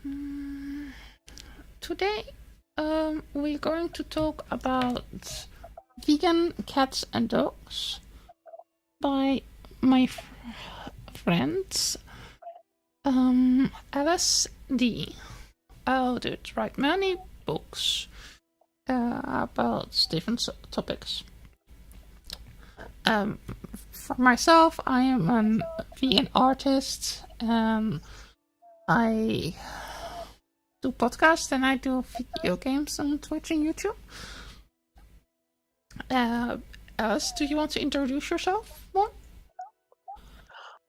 Mm, Today, we're going to talk about vegan cats and dogs by my friends Alice Dee. I did write many books about different topics. For myself, I am a vegan artist. I do podcasts and I do video games on Twitch and YouTube. Alice, do you want to introduce yourself more?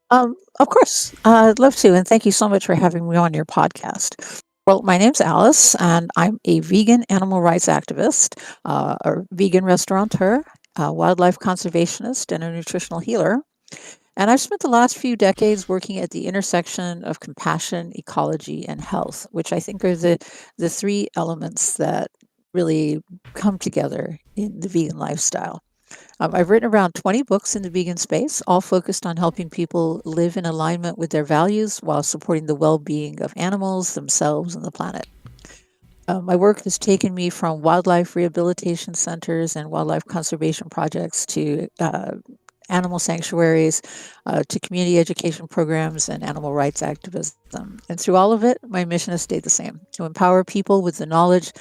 Of course, I'd love to, and thank you so much for having me on your podcast. Well, my name's Alice, and I'm a vegan animal rights activist, a vegan restaurateur, a wildlife conservationist, and a nutritional healer. And I've spent the last few decades working at the intersection of compassion, ecology, and health, which I think are the three elements that really come together in the vegan lifestyle. I've written around 20 books in the vegan space, all focused on helping people live in alignment with their values while supporting the well being of animals, themselves, and the planet. My work has taken me from wildlife rehabilitation centers and wildlife conservation projects to animal sanctuaries, to community education programs and animal rights activism. And through all of it, my mission has stayed the same: to empower people with the knowledge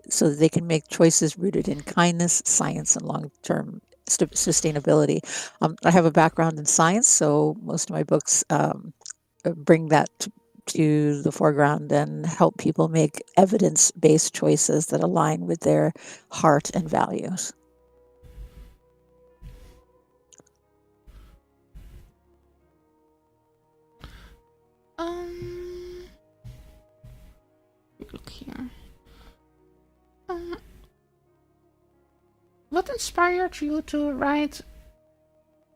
so that they can make choices rooted in kindness, science, and long term sustainability. I have a background in science, so most of my books bring that to the foreground and help people make evidence-based choices that align with their heart and values. Look here. What inspired you to write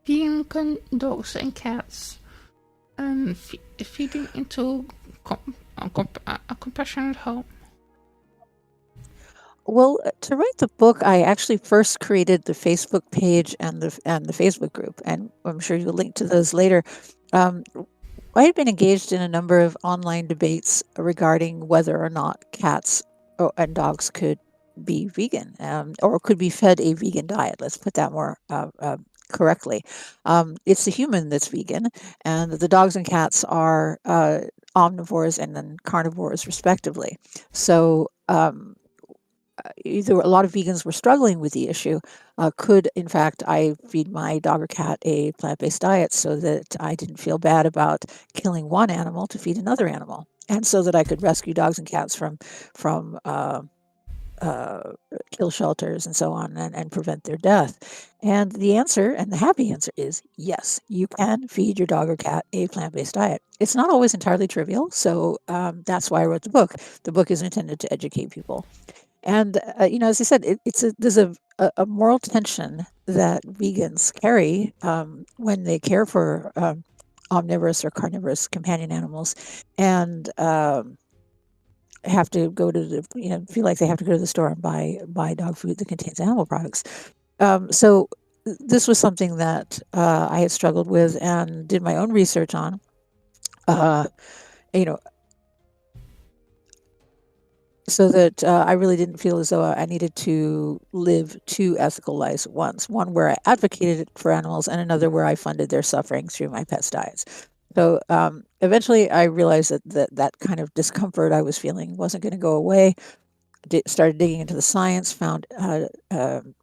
vegan dogs and cats and feeding into a compassionate home? Well, to write the book, I actually first created the Facebook page and the Facebook group, and I'm sure you'll link to those later. I had been engaged in a number of online debates regarding whether or not cats and dogs could be vegan, or could be fed a vegan diet. Let's put that more correctly. It's the human that's vegan, and the dogs and cats are omnivores and then carnivores, respectively. So either a lot of vegans were struggling with the issue. Could, in fact, I feed my dog or cat a plant-based diet so that I didn't feel bad about killing one animal to feed another animal, and so that I could rescue dogs and cats from kill shelters and so on, and prevent their death? And the answer, and the happy answer, is yes, you can feed your dog or cat a plant-based diet. It's not always entirely trivial, so that's why I wrote the book. The book is intended to educate people. And as I said, there's a moral tension that vegans carry when they care for omnivorous or carnivorous companion animals, and have to go to feel like they have to go to the store and buy dog food that contains animal products. So this was something that I had struggled with and did my own research on. You know, so that I really didn't feel as though I needed to live two ethical lives at once, one where I advocated for animals and another where I funded their suffering through my pets' diets. So eventually I realized that kind of discomfort I was feeling wasn't going to go away. Started digging into the science, found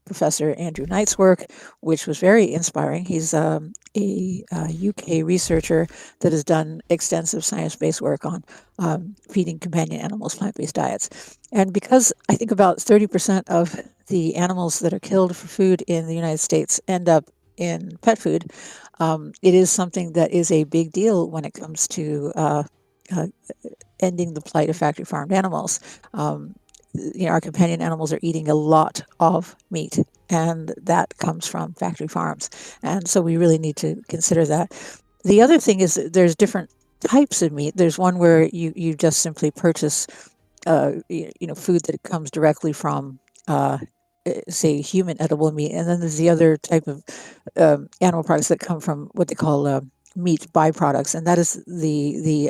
Professor Andrew Knight's work, which was very inspiring. He's a UK researcher that has done extensive science-based work on feeding companion animals plant-based diets. And because I think about 30% of the animals that are killed for food in the United States end up in pet food, it is something that is a big deal when it comes to ending the plight of factory farmed animals. Our companion animals are eating a lot of meat, and that comes from factory farms. And so we really need to consider that. The other thing is that there's different types of meat. There's one where you just simply purchase, food that comes directly from, say, human edible meat. And then there's the other type of animal products that come from what they call meat byproducts, and that is the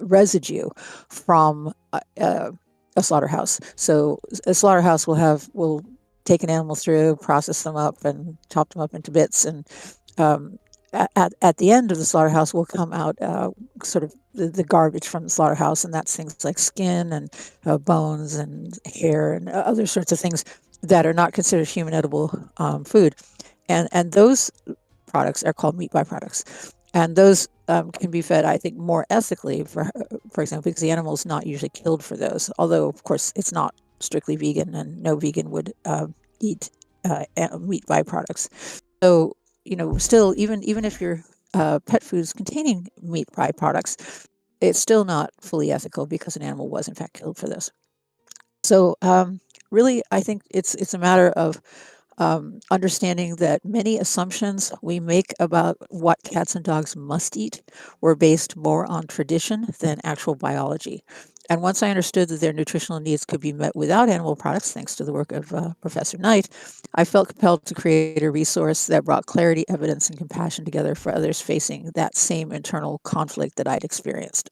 residue from a slaughterhouse. So a slaughterhouse will take an animal through, process them up, and chop them up into bits, and at the end of the slaughterhouse will come out sort of the garbage from the slaughterhouse, and that's things like skin and bones and hair and other sorts of things that are not considered human edible food, and those products are called meat byproducts, and those can be fed, I think, more ethically, for example, because the animal is not usually killed for those, although of course it's not strictly vegan, and no vegan would eat meat byproducts. So still, even if your pet food is containing meat byproducts, it's still not fully ethical because an animal was in fact killed for this. So really, I think it's a matter of understanding that many assumptions we make about what cats and dogs must eat were based more on tradition than actual biology. And once I understood that their nutritional needs could be met without animal products, thanks to the work of Professor Knight, I felt compelled to create a resource that brought clarity, evidence, and compassion together for others facing that same internal conflict that I'd experienced.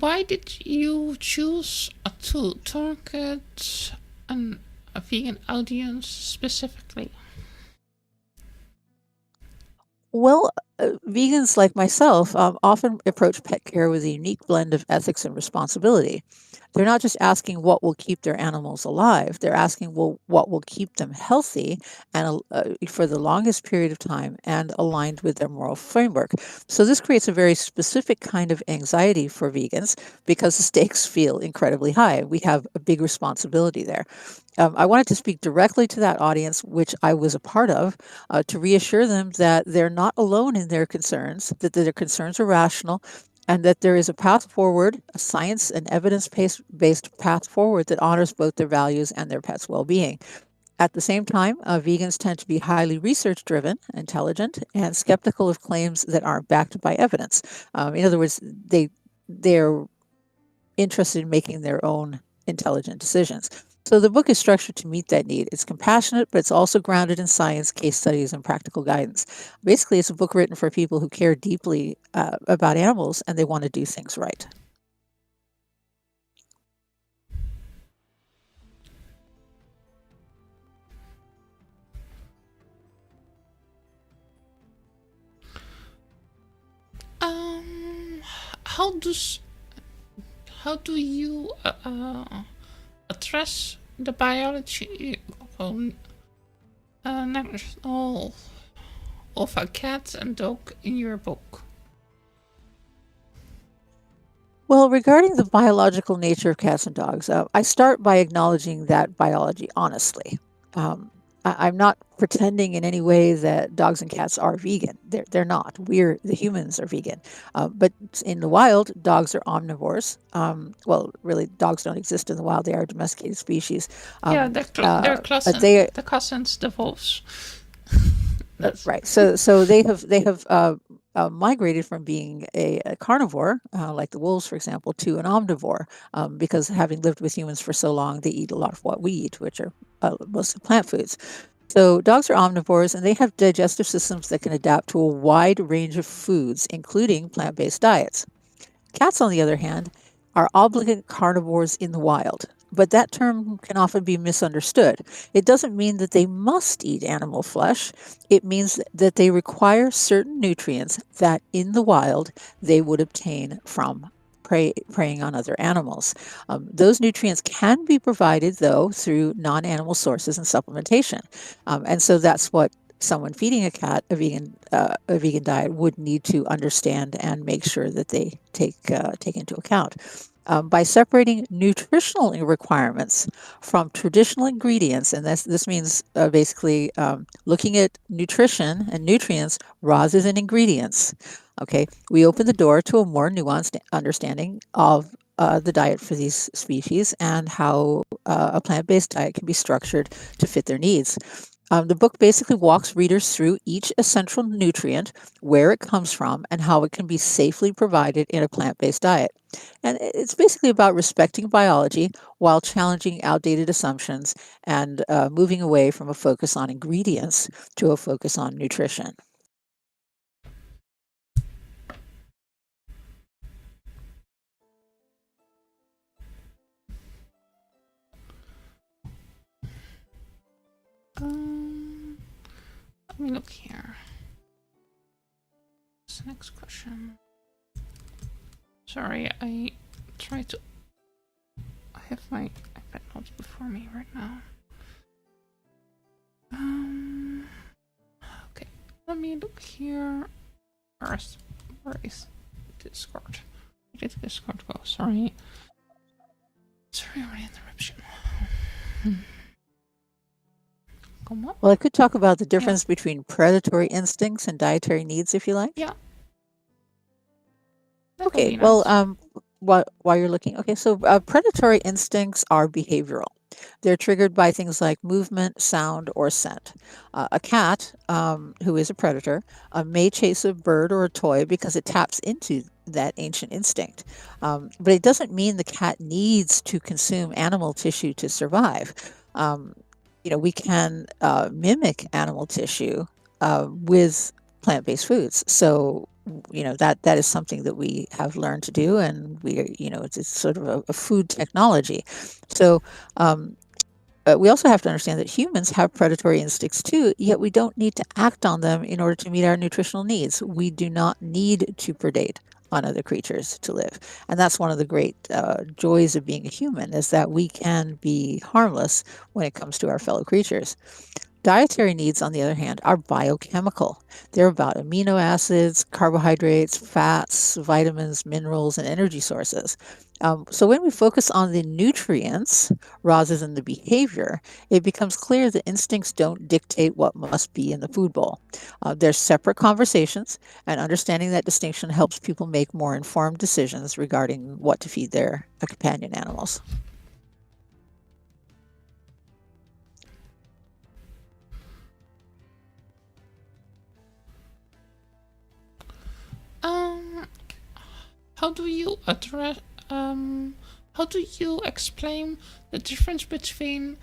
Why did you choose to target a vegan audience specifically? Well, vegans like myself often approach pet care with a unique blend of ethics and responsibility. They're not just asking what will keep their animals alive. They're asking, well, what will keep them healthy and for the longest period of time and aligned with their moral framework. So this creates a very specific kind of anxiety for vegans because the stakes feel incredibly high. We have a big responsibility there. I wanted to speak directly to that audience, which I was a part of, to reassure them that they're not alone in their concerns, that their concerns are rational, and that there is a path forward, a science and evidence-based path forward that honors both their values and their pets' well-being. At the same time, vegans tend to be highly research-driven, intelligent, and skeptical of claims that aren't backed by evidence. In other words, they're interested in making their own intelligent decisions. So the book is structured to meet that need. It's compassionate, but it's also grounded in science, case studies, and practical guidance. Basically, it's a book written for people who care deeply about animals and they want to do things right. How do you address the biology of a cat and dog in your book? Well, regarding the biological nature of cats and dogs, I start by acknowledging that biology honestly. I'm not pretending in any way that dogs and cats are vegan. They're not. The humans are vegan. But in the wild, dogs are omnivores. Well, really, dogs don't exist in the wild. They are a domesticated species. Yeah, they're cousins. The cousins, the wolves. That's right. So they have migrated from being a carnivore, like the wolves, for example, to an omnivore, because having lived with humans for so long, they eat a lot of what we eat, which are mostly plant foods. So dogs are omnivores, and they have digestive systems that can adapt to a wide range of foods, including plant-based diets. Cats, on the other hand, are obligate carnivores in the wild, but that term can often be misunderstood. It doesn't mean that they must eat animal flesh. It means that they require certain nutrients that in the wild they would obtain from preying on other animals. Those nutrients can be provided, though, through non-animal sources and supplementation. And so that's what someone feeding a cat a vegan diet would need to understand and make sure that they take into account. By separating nutritional requirements from traditional ingredients, and this means basically looking at nutrition and nutrients rather than ingredients. Okay, we open the door to a more nuanced understanding of the diet for these species and how a plant-based diet can be structured to fit their needs. The book basically walks readers through each essential nutrient, where it comes from, and how it can be safely provided in a plant-based diet. And it's basically about respecting biology while challenging outdated assumptions and moving away from a focus on ingredients to a focus on nutrition. Let me look here. What's the next question? Sorry, I try to. I have my iPad notes before me right now. Okay, let me look here. First, where is Discord? Where did Discord go? Sorry for the interruption. Come on. Well, I could talk about the difference between predatory instincts and dietary needs if you like. Yeah. Okay, well, while you're looking, okay, so predatory instincts are behavioral. They're triggered by things like movement, sound, or scent. A cat, who is a predator, may chase a bird or a toy because it taps into that ancient instinct. But it doesn't mean the cat needs to consume animal tissue to survive. We can mimic animal tissue with plant-based foods. So that is something that we have learned to do, and it's sort of a food technology. So we also have to understand that humans have predatory instincts too, yet we don't need to act on them in order to meet our nutritional needs. We do not need to predate on other creatures to live. And that's one of the great joys of being a human, is that we can be harmless when it comes to our fellow creatures. Dietary needs, on the other hand, are biochemical. They're about amino acids, carbohydrates, fats, vitamins, minerals, and energy sources. So when we focus on the nutrients rather than the behavior, it becomes clear that instincts don't dictate what must be in the food bowl. They're separate conversations, and understanding that distinction helps people make more informed decisions regarding what to feed their companion animals. How do you address? How do you explain the difference between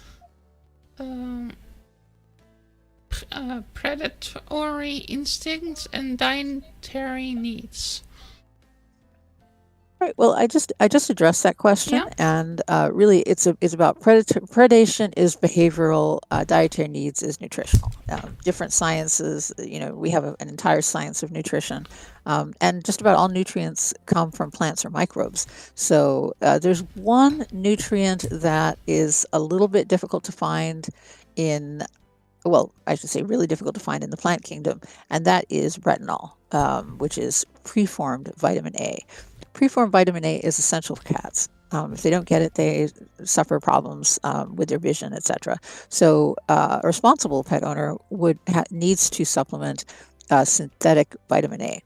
predatory instincts and dietary needs? Right. Well, I just addressed that question, Yeah. and really, it's about predation is behavioral, dietary needs is nutritional. Different sciences, we have an entire science of nutrition, and just about all nutrients come from plants or microbes. So there's one nutrient that is a little bit difficult to find in. Well, I should say really difficult to find in the plant kingdom, and that is retinol, which is preformed vitamin A. Preformed vitamin A is essential for cats. If they don't get it, they suffer problems with their vision, etc. So a responsible pet owner needs to supplement synthetic vitamin A.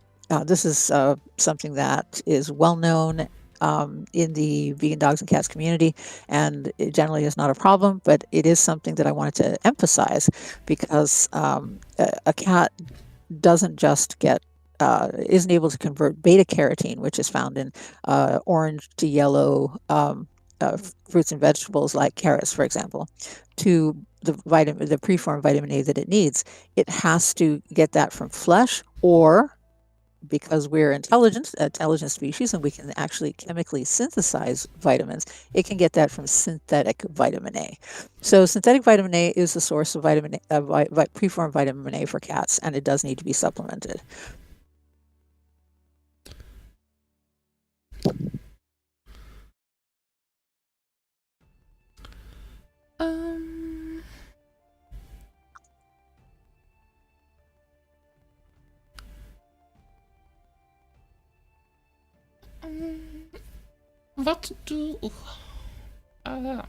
This is something that is well known in the vegan dogs and cats community, and it generally is not a problem, but it is something that I wanted to emphasize because a cat doesn't just isn't able to convert beta carotene, which is found in orange to yellow fruits and vegetables like carrots, for example, to the preformed vitamin A that it needs. It has to get that from flesh, or because we're intelligent species and we can actually chemically synthesize vitamins, it can get that from synthetic vitamin A. So synthetic vitamin A is the source of preformed vitamin A for cats, and it does need to be supplemented.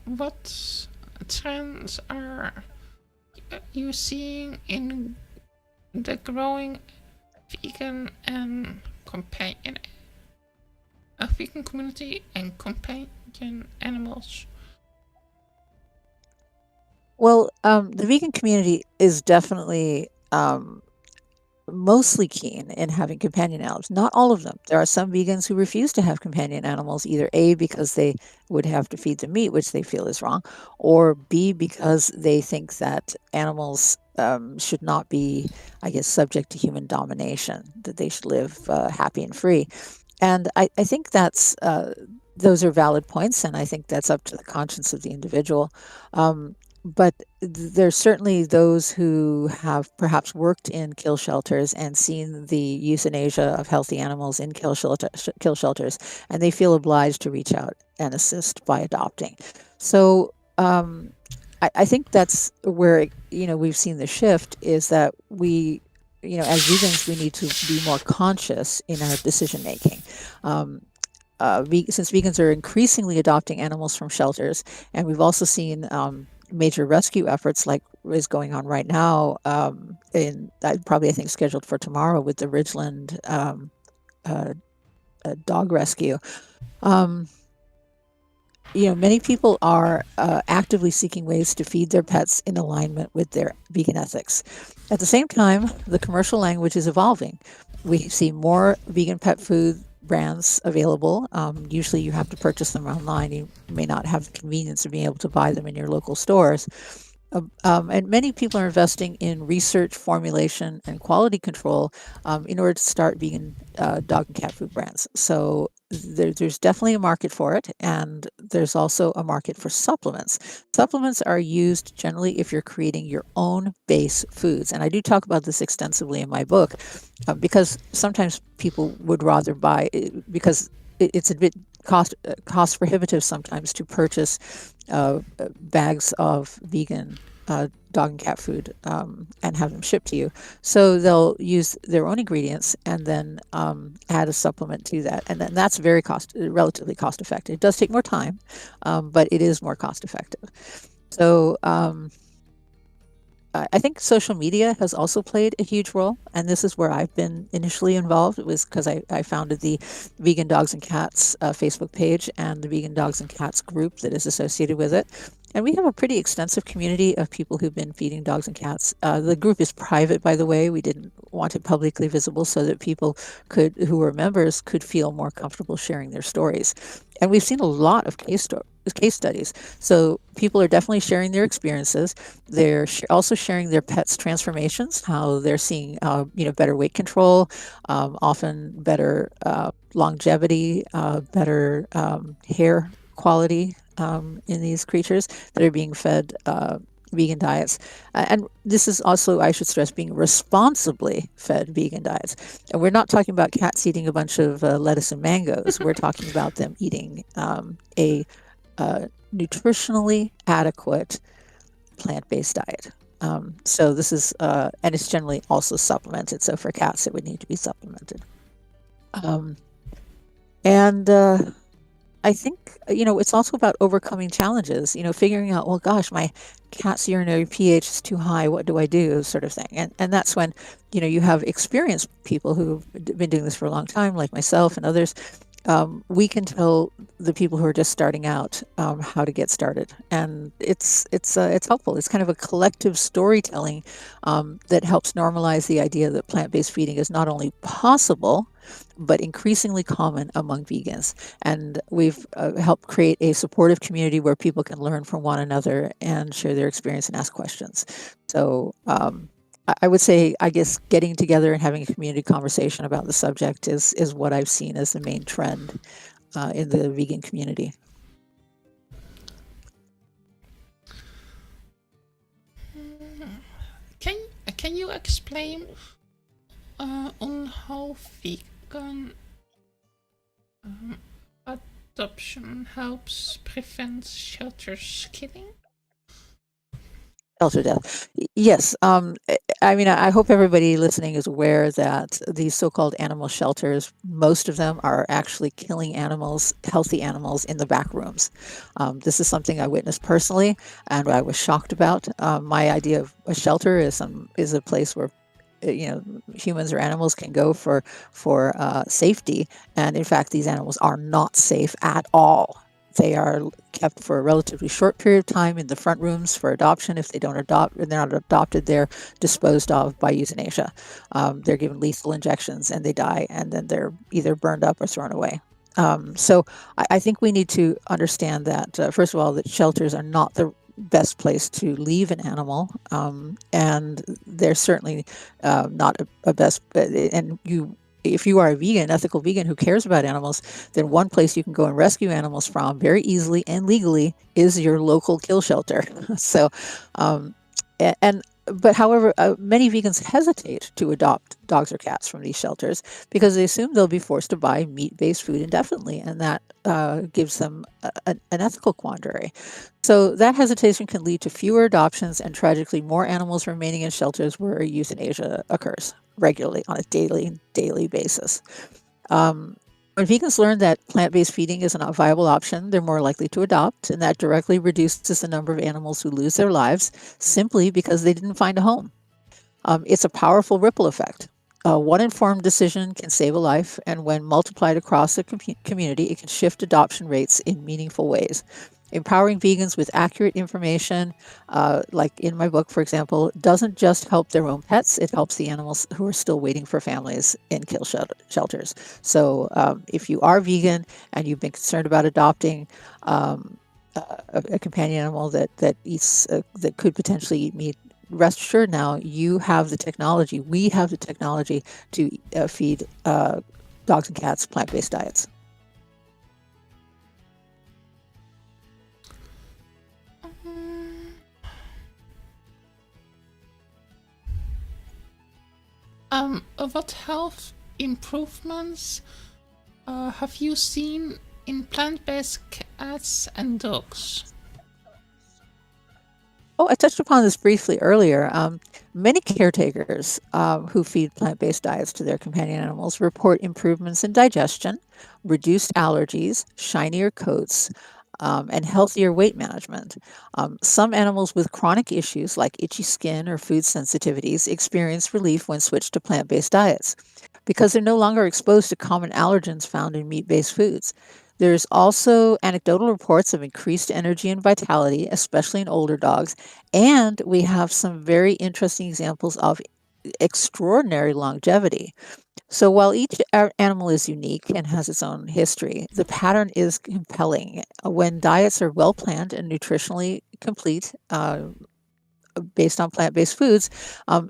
What trends are you seeing in the growing vegan and vegan community and companion animals? Well, The vegan community is definitely mostly keen in having companion animals. Not all of them. There are some vegans who refuse to have companion animals, either A, because they would have to feed them meat, which they feel is wrong, or B, because they think that animals should not be, I guess, subject to human domination, that they should live happy and free. And I think those are valid points, and I think that's up to the conscience of the individual. But there's certainly those who have perhaps worked in kill shelters and seen the euthanasia of healthy animals in kill shelters, and they feel obliged to reach out and assist by adopting. So I think that's where we've seen the shift, is that we, as vegans, we need to be more conscious in our decision making. Since vegans are increasingly adopting animals from shelters, and we've also seen major rescue efforts like is going on right now, I think scheduled for tomorrow with the Ridgeland dog rescue. Many people are actively seeking ways to feed their pets in alignment with their vegan ethics. At the same time, the commercial language is evolving. We see more vegan pet food brands available. Usually you have to purchase them online. You may not have the convenience of being able to buy them in your local stores. And many people are investing in research, formulation, and quality control in order to start vegan dog and cat food brands. So there's definitely a market for it, and there's also a market for supplements. Supplements are used generally if you're creating your own base foods, and I do talk about this extensively in my book, because sometimes people would rather buy, because it's a bit cost prohibitive sometimes to purchase bags of vegan dog and cat food and have them shipped to you. So they'll use their own ingredients and then add a supplement to that. And then that's relatively cost effective. It does take more time, but it is more cost effective. So I think social media has also played a huge role, and this is where I've been initially involved. It was because I founded the Vegan Dogs and Cats Facebook page and the Vegan Dogs and Cats group that is associated with it. And we have a pretty extensive community of people who've been feeding dogs and cats. The group is private, by the way. We didn't want it publicly visible so that people who were members could feel more comfortable sharing their stories. And we've seen a lot of case studies. So people are definitely sharing their experiences. They're also sharing their pets' transformations, how they're seeing, better weight control, often better longevity, better hair quality in these creatures that are being fed vegan diets. And this is also, I should stress, being responsibly fed vegan diets. And we're not talking about cats eating a bunch of lettuce and mangoes. We're talking about them eating a nutritionally adequate plant-based diet. So this is, and it's generally also supplemented. So for cats, it would need to be supplemented. I think, it's also about overcoming challenges, figuring out, well, gosh, my cat's urinary pH is too high. What do I do? Sort of thing. And that's when, you have experienced people who've been doing this for a long time, like myself and others. We can tell the people who are just starting out how to get started, and it's helpful. It's kind of a collective storytelling that helps normalize the idea that plant-based feeding is not only possible, but increasingly common among vegans. And we've helped create a supportive community where people can learn from one another and share their experience and ask questions. So I would say, I guess, getting together and having a community conversation about the subject is what I've seen as the main trend in the vegan community. Can you explain on how vegan adoption helps prevent shelters killing? Shelter death. Yes. I hope everybody listening is aware that these so-called animal shelters, most of them are actually killing animals, healthy animals, in the back rooms. This is something I witnessed personally, and I was shocked about. My idea of a shelter is a place where humans or animals can go for safety, and in fact, these animals are not safe at all. They are kept for a relatively short period of time in the front rooms for adoption. If they don't adopt, and they're not adopted, they're disposed of by euthanasia. They're given lethal injections and they die, and then they're either burned up or thrown away. So I think we need to understand that, first of all, that shelters are not the best place to leave an animal, and they're certainly not a best. And if you are a vegan, ethical vegan who cares about animals, then one place you can go and rescue animals from very easily and legally is your local kill shelter. So, but however, many vegans hesitate to adopt dogs or cats from these shelters because they assume they'll be forced to buy meat-based food indefinitely, and that gives them an ethical quandary. So that hesitation can lead to fewer adoptions and tragically more animals remaining in shelters where euthanasia occurs regularly on a daily basis. When vegans learn that plant-based feeding is a viable option, they're more likely to adopt, and that directly reduces the number of animals who lose their lives simply because they didn't find a home. It's a powerful ripple effect. One informed decision can save a life, and when multiplied across the community, it can shift adoption rates in meaningful ways. Empowering vegans with accurate information, like in my book, for example, doesn't just help their own pets, it helps the animals who are still waiting for families in kill shelters. So if you are vegan and you've been concerned about adopting a companion animal that eats, that could potentially eat meat, rest assured now you have the technology, we have the technology to feed dogs and cats plant-based diets. What health improvements have you seen in plant-based cats and dogs? Oh, I touched upon this briefly earlier. Many caretakers who feed plant-based diets to their companion animals report improvements in digestion, reduced allergies, shinier coats, and healthier weight management. Some animals with chronic issues like itchy skin or food sensitivities experience relief when switched to plant-based diets because they're no longer exposed to common allergens found in meat-based foods. There's also anecdotal reports of increased energy and vitality, especially in older dogs, and we have some very interesting examples of extraordinary longevity. So while each animal is unique and has its own history, the pattern is compelling. When diets are well planned and nutritionally complete, based on plant-based foods,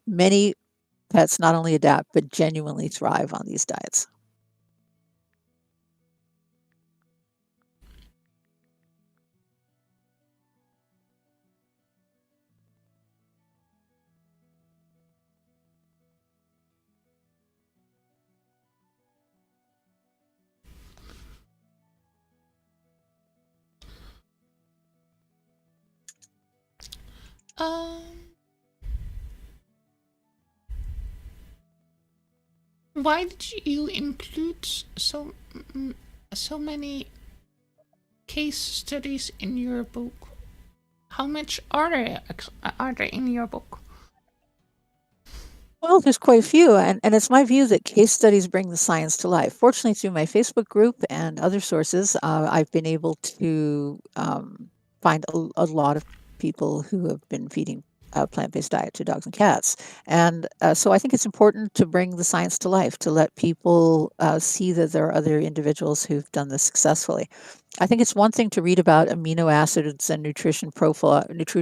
many pets not only adapt but genuinely thrive on these diets. Why did you include so many case studies in your book? How much are there in your book? Well, there's quite a few, and it's my view that case studies bring the science to life. Fortunately, through my Facebook group and other sources, I've been able to find a lot of people who have been feeding a plant-based diet to dogs and cats. And so I think it's important to bring the science to life, to let people see that there are other individuals who've done this successfully. I think it's one thing to read about amino acids and nutrition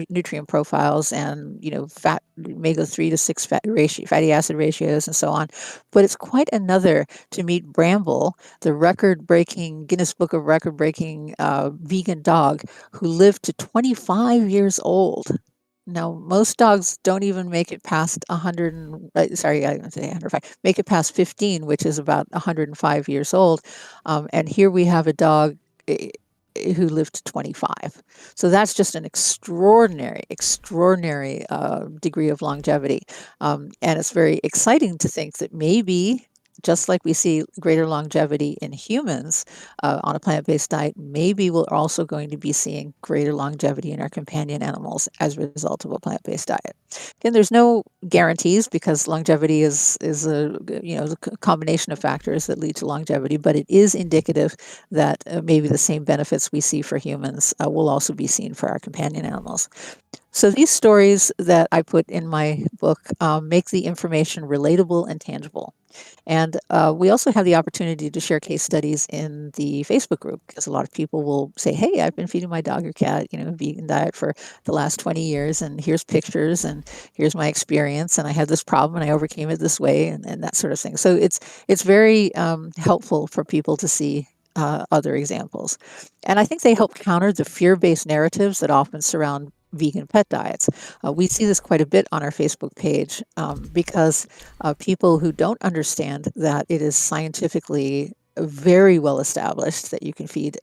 nutrient profiles and, fat omega-3 to 6 fatty acid ratios and so on. But it's quite another to meet Bramble, the Guinness Book of record-breaking vegan dog who lived to 25 years old. Now, most dogs don't even make it past 100. Sorry, I say 105. Make it past 15, which is about 105 years old. And here we have a dog who lived to 25. So that's just an extraordinary degree of longevity. And it's very exciting to think that maybe just like we see greater longevity in humans on a plant-based diet, maybe we're also going to be seeing greater longevity in our companion animals as a result of a plant-based diet. Again, there's no guarantees because longevity is a combination of factors that lead to longevity, but it is indicative that maybe the same benefits we see for humans will also be seen for our companion animals. So these stories that I put in my book make the information relatable and tangible. And we also have the opportunity to share case studies in the Facebook group because a lot of people will say, hey, I've been feeding my dog or cat, a vegan diet for the last 20 years, and here's pictures, and here's my experience, and I had this problem, and I overcame it this way, and that sort of thing. So it's very helpful for people to see other examples. And I think they help counter the fear-based narratives that often surround vegan pet diets. We see this quite a bit on our Facebook page because people who don't understand that it is scientifically very well established that you can feed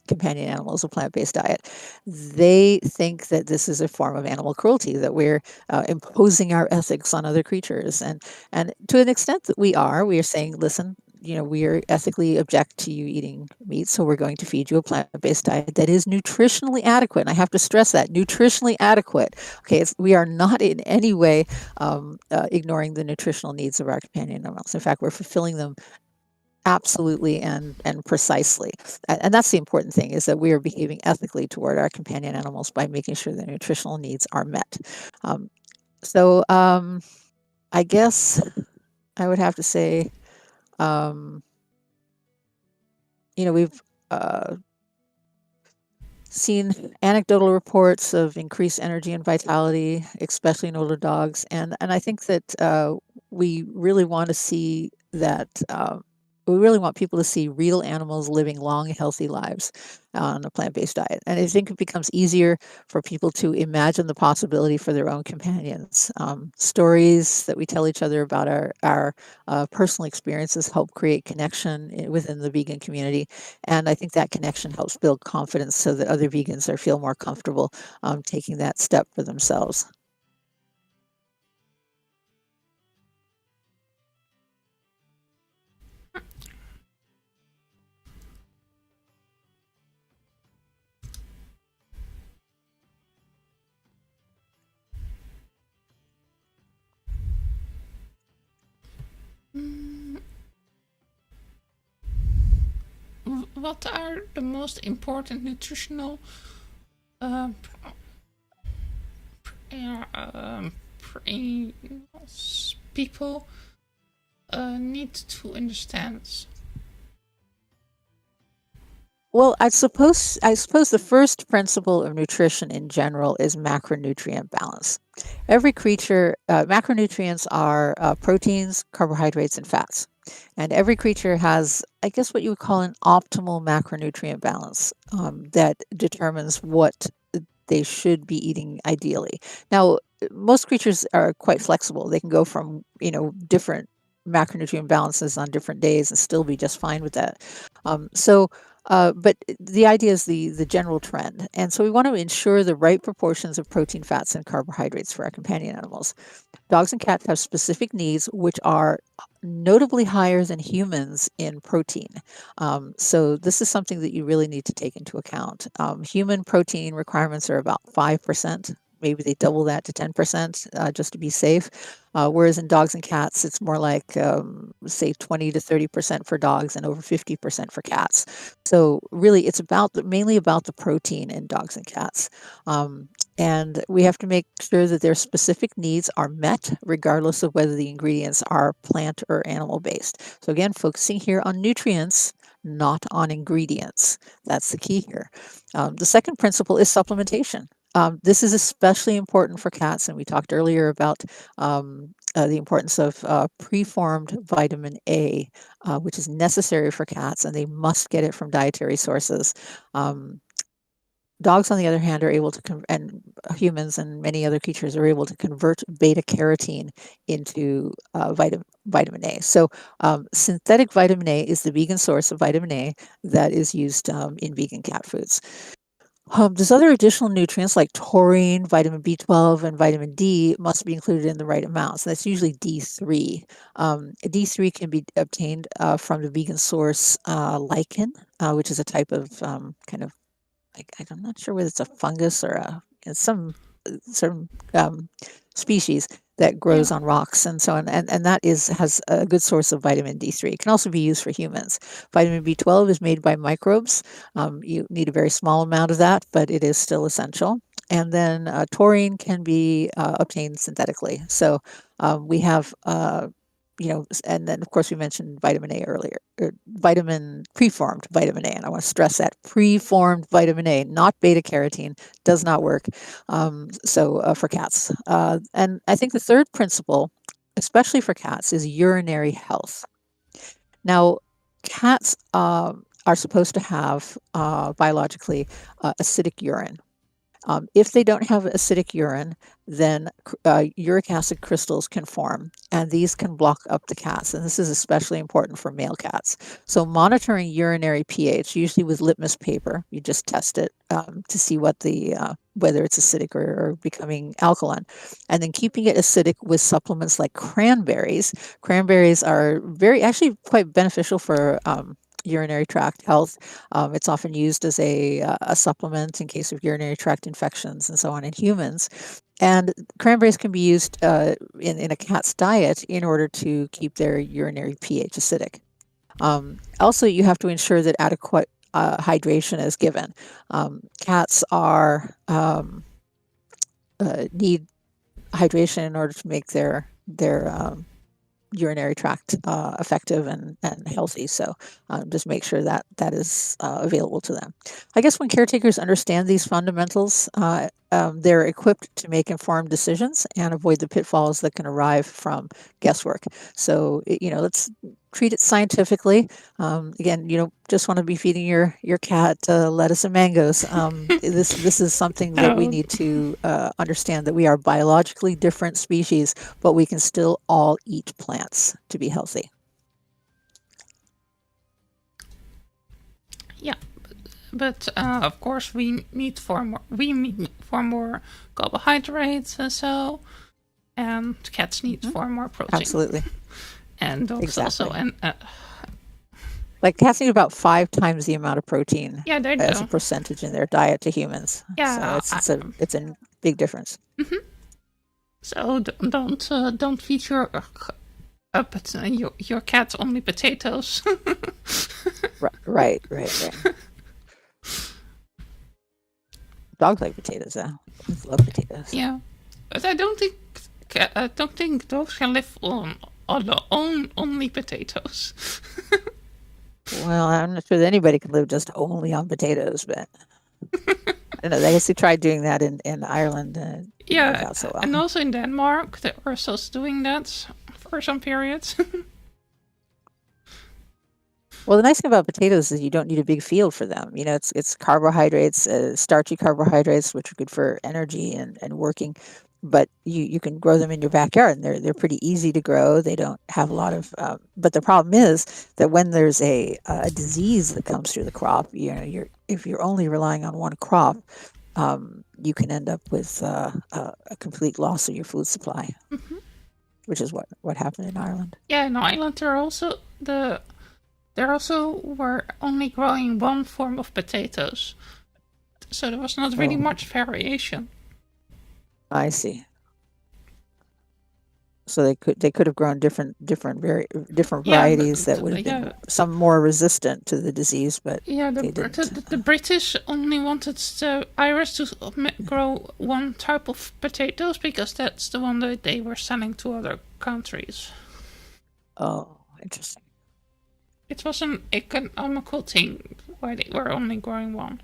companion animals a plant-based diet, they think that this is a form of animal cruelty, that we're imposing our ethics on other creatures. And to an extent that we are saying, listen, we are ethically object to you eating meat, so we're going to feed you a plant-based diet that is nutritionally adequate. And I have to stress that, nutritionally adequate. Okay, we are not in any way ignoring the nutritional needs of our companion animals. In fact, we're fulfilling them absolutely and precisely. And that's the important thing, is that we are behaving ethically toward our companion animals by making sure their nutritional needs are met. So I guess I would have to say, we've seen anecdotal reports of increased energy and vitality, especially in older dogs. And I think that we really want to see that. We really want people to see real animals living long, healthy lives on a plant-based diet. And I think it becomes easier for people to imagine the possibility for their own companions. Stories that we tell each other about our personal experiences help create connection within the vegan community. And I think that connection helps build confidence so that other vegans feel more comfortable taking that step for themselves. What are the most important nutritional people need to understand? Well, I suppose the first principle of nutrition in general is macronutrient balance. Every creature, macronutrients are proteins, carbohydrates, and fats. And every creature has, I guess, what you would call an optimal macronutrient balance that determines what they should be eating ideally. Now, most creatures are quite flexible. They can go from, different macronutrient balances on different days and still be just fine with that. But the idea is the general trend. And so we want to ensure the right proportions of protein, fats, and carbohydrates for our companion animals. Dogs and cats have specific needs which are notably higher than humans in protein. So this is something that you really need to take into account. Human protein requirements are about 5%. Maybe they double that to 10% just to be safe. Whereas in dogs and cats, it's more like, say, 20 to 30% for dogs and over 50% for cats. So really, it's mainly about the protein in dogs and cats. And we have to make sure that their specific needs are met, regardless of whether the ingredients are plant or animal based. So again, focusing here on nutrients, not on ingredients. That's the key here. The second principle is supplementation. This is especially important for cats, and we talked earlier about the importance of preformed vitamin A, which is necessary for cats, and they must get it from dietary sources. Dogs, on the other hand, are able to, and humans and many other creatures are able to convert beta carotene into vitamin A. So synthetic vitamin A is the vegan source of vitamin A that is used in vegan cat foods. There's other additional nutrients like taurine, vitamin B12, and vitamin D must be included in the right amounts. That's usually D3. D3 can be obtained from the vegan source lichen, which is a type of kind of, I'm not sure whether it's a fungus or it's some species that grows on rocks and so on, and that has a good source of vitamin D3. It can also be used for humans. Vitamin B12 is made by microbes. You need a very small amount of that, but it is still essential. And then taurine can be obtained synthetically. So we have and then of course we mentioned vitamin A earlier, preformed vitamin A, and I want to stress that preformed vitamin A, not beta carotene, does not work. For cats, and I think the third principle, especially for cats, is urinary health. Now, cats are supposed to have biologically acidic urine. If they don't have acidic urine, then uric acid crystals can form, and these can block up the cats. And this is especially important for male cats. So monitoring urinary pH, usually with litmus paper, you just test it to see what whether it's acidic or becoming alkaline, and then keeping it acidic with supplements like cranberries. Cranberries are actually quite beneficial for urinary tract health. It's often used as a supplement in case of urinary tract infections and so on in humans. And cranberries can be used in a cat's diet in order to keep their urinary pH acidic. Also, you have to ensure that adequate hydration is given. Cats need hydration in order to make their urinary tract effective and healthy. So just make sure that is available to them. I guess when caretakers understand these fundamentals, they're equipped to make informed decisions and avoid the pitfalls that can arrive from guesswork. So, let's treat it scientifically. Again, you don't just want to be feeding your cat lettuce and mangoes. This is something that we need to understand, that we are biologically different species, but we can still all eat plants to be healthy. Yeah, but of course we need far more carbohydrates and cats need far more protein. Absolutely. And dogs also, and like cats need about 5 times the amount of protein as do. a percentage in their diet to humans. Yeah, so it's a big difference. Mm-hmm. So don't feed your cat only potatoes. Right. Dogs like potatoes, though. Love potatoes. Yeah, but I don't think dogs can live on only potatoes. Well, I'm not sure that anybody can live just only on potatoes, but I don't know. I guess they tried doing that in Ireland. Yeah, so well. And also in Denmark, they were also doing that for some periods. Well, the nice thing about potatoes is you don't need a big field for them. It's carbohydrates, starchy carbohydrates, which are good for energy and working. But you can grow them in your backyard, and they're pretty easy to grow. They don't have a lot of. But the problem is that when there's a disease that comes through the crop, if you're only relying on one crop, you can end up with a complete loss of your food supply, which is what happened in Ireland. Yeah, in Ireland they also were only growing one form of potatoes, so there was not really much variation. I see. So they could have grown different varieties that would have been some more resistant to the disease, but the British only wanted the Irish to grow one type of potatoes because that's the one that they were selling to other countries. Oh, interesting. It was an economical thing why they were only growing one.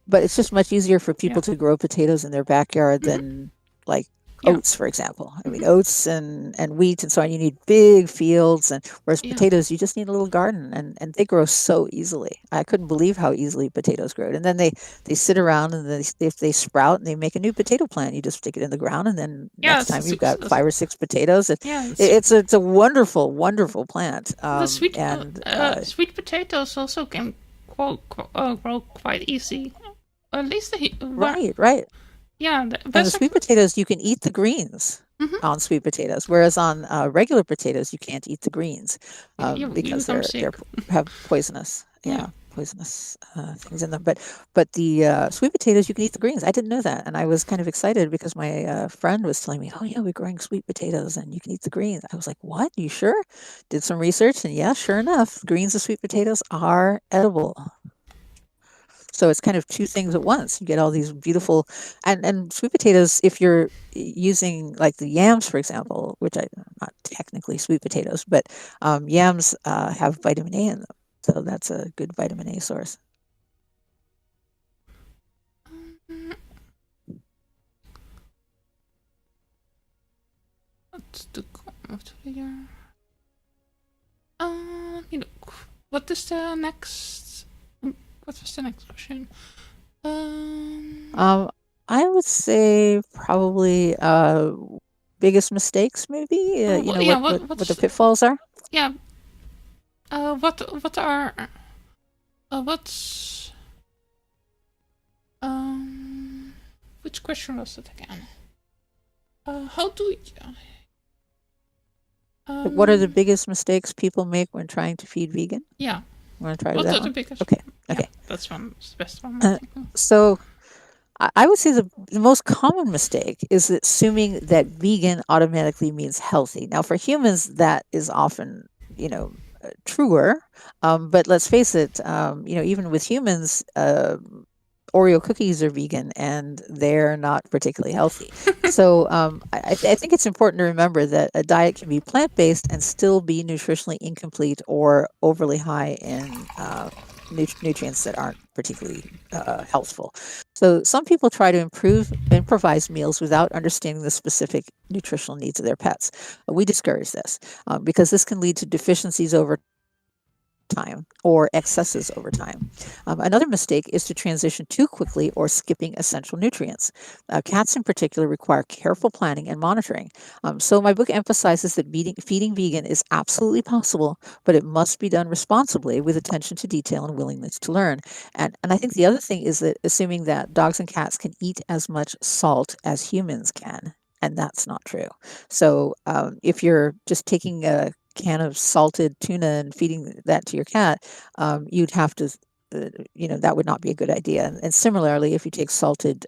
But it's just much easier for people to grow potatoes in their backyard than like oats, for example. I mean, oats and wheat and so on, you need big fields, whereas potatoes, you just need a little garden, and they grow so easily. I couldn't believe how easily potatoes grow. And then they sit around, and if they sprout and they make a new potato plant, you just stick it in the ground, and then next time you've got 5 or 6 potatoes. It's a wonderful, wonderful plant. The sweet potatoes also can grow quite easy. At least Right. Yeah, And the sweet potatoes, you can eat the greens Mhm. on sweet potatoes, whereas on regular potatoes, you can't eat the greens You because become they're sick. have poisonous, Yeah. poisonous things in them. But the sweet potatoes, you can eat the greens. I didn't know that, and I was kind of excited because my friend was telling me, "Oh yeah, we're growing sweet potatoes, and you can eat the greens." I was like, "What? You sure?" Did some research, and yeah, sure enough, greens of sweet potatoes are edible. So it's kind of two things at once. You get all these beautiful and sweet potatoes, if you're using like the yams, for example, which I not technically sweet potatoes, but yams have vitamin A in them. So that's a good vitamin A source. What's the year? Let me look. What is the next? What was the next question? I would say probably biggest mistakes, maybe. You know what the pitfalls are. Yeah. What are what's which question was it again? How do you, What are the biggest mistakes people make when trying to feed vegan? Yeah. Want to try What that are the one? biggest? Okay. Yeah, Okay. that's the best one. I think. So I would say the most common mistake is assuming that vegan automatically means healthy. Now, for humans, that is often, truer. But let's face it, even with humans, Oreo cookies are vegan and they're not particularly healthy. So I think it's important to remember that a diet can be plant-based and still be nutritionally incomplete or overly high in nutrients that aren't particularly healthful. So some people try to improvise meals without understanding the specific nutritional needs of their pets. We discourage this because this can lead to deficiencies over time or excesses over time. Another mistake is to transition too quickly or skipping essential nutrients. Cats in particular require careful planning and monitoring. So my book emphasizes that feeding vegan is absolutely possible, but it must be done responsibly with attention to detail and willingness to learn. And I think the other thing is that assuming that dogs and cats can eat as much salt as humans can, and that's not true. So if you're just taking a can of salted tuna and feeding that to your cat, you'd have to, that would not be a good idea. And similarly, if you take salted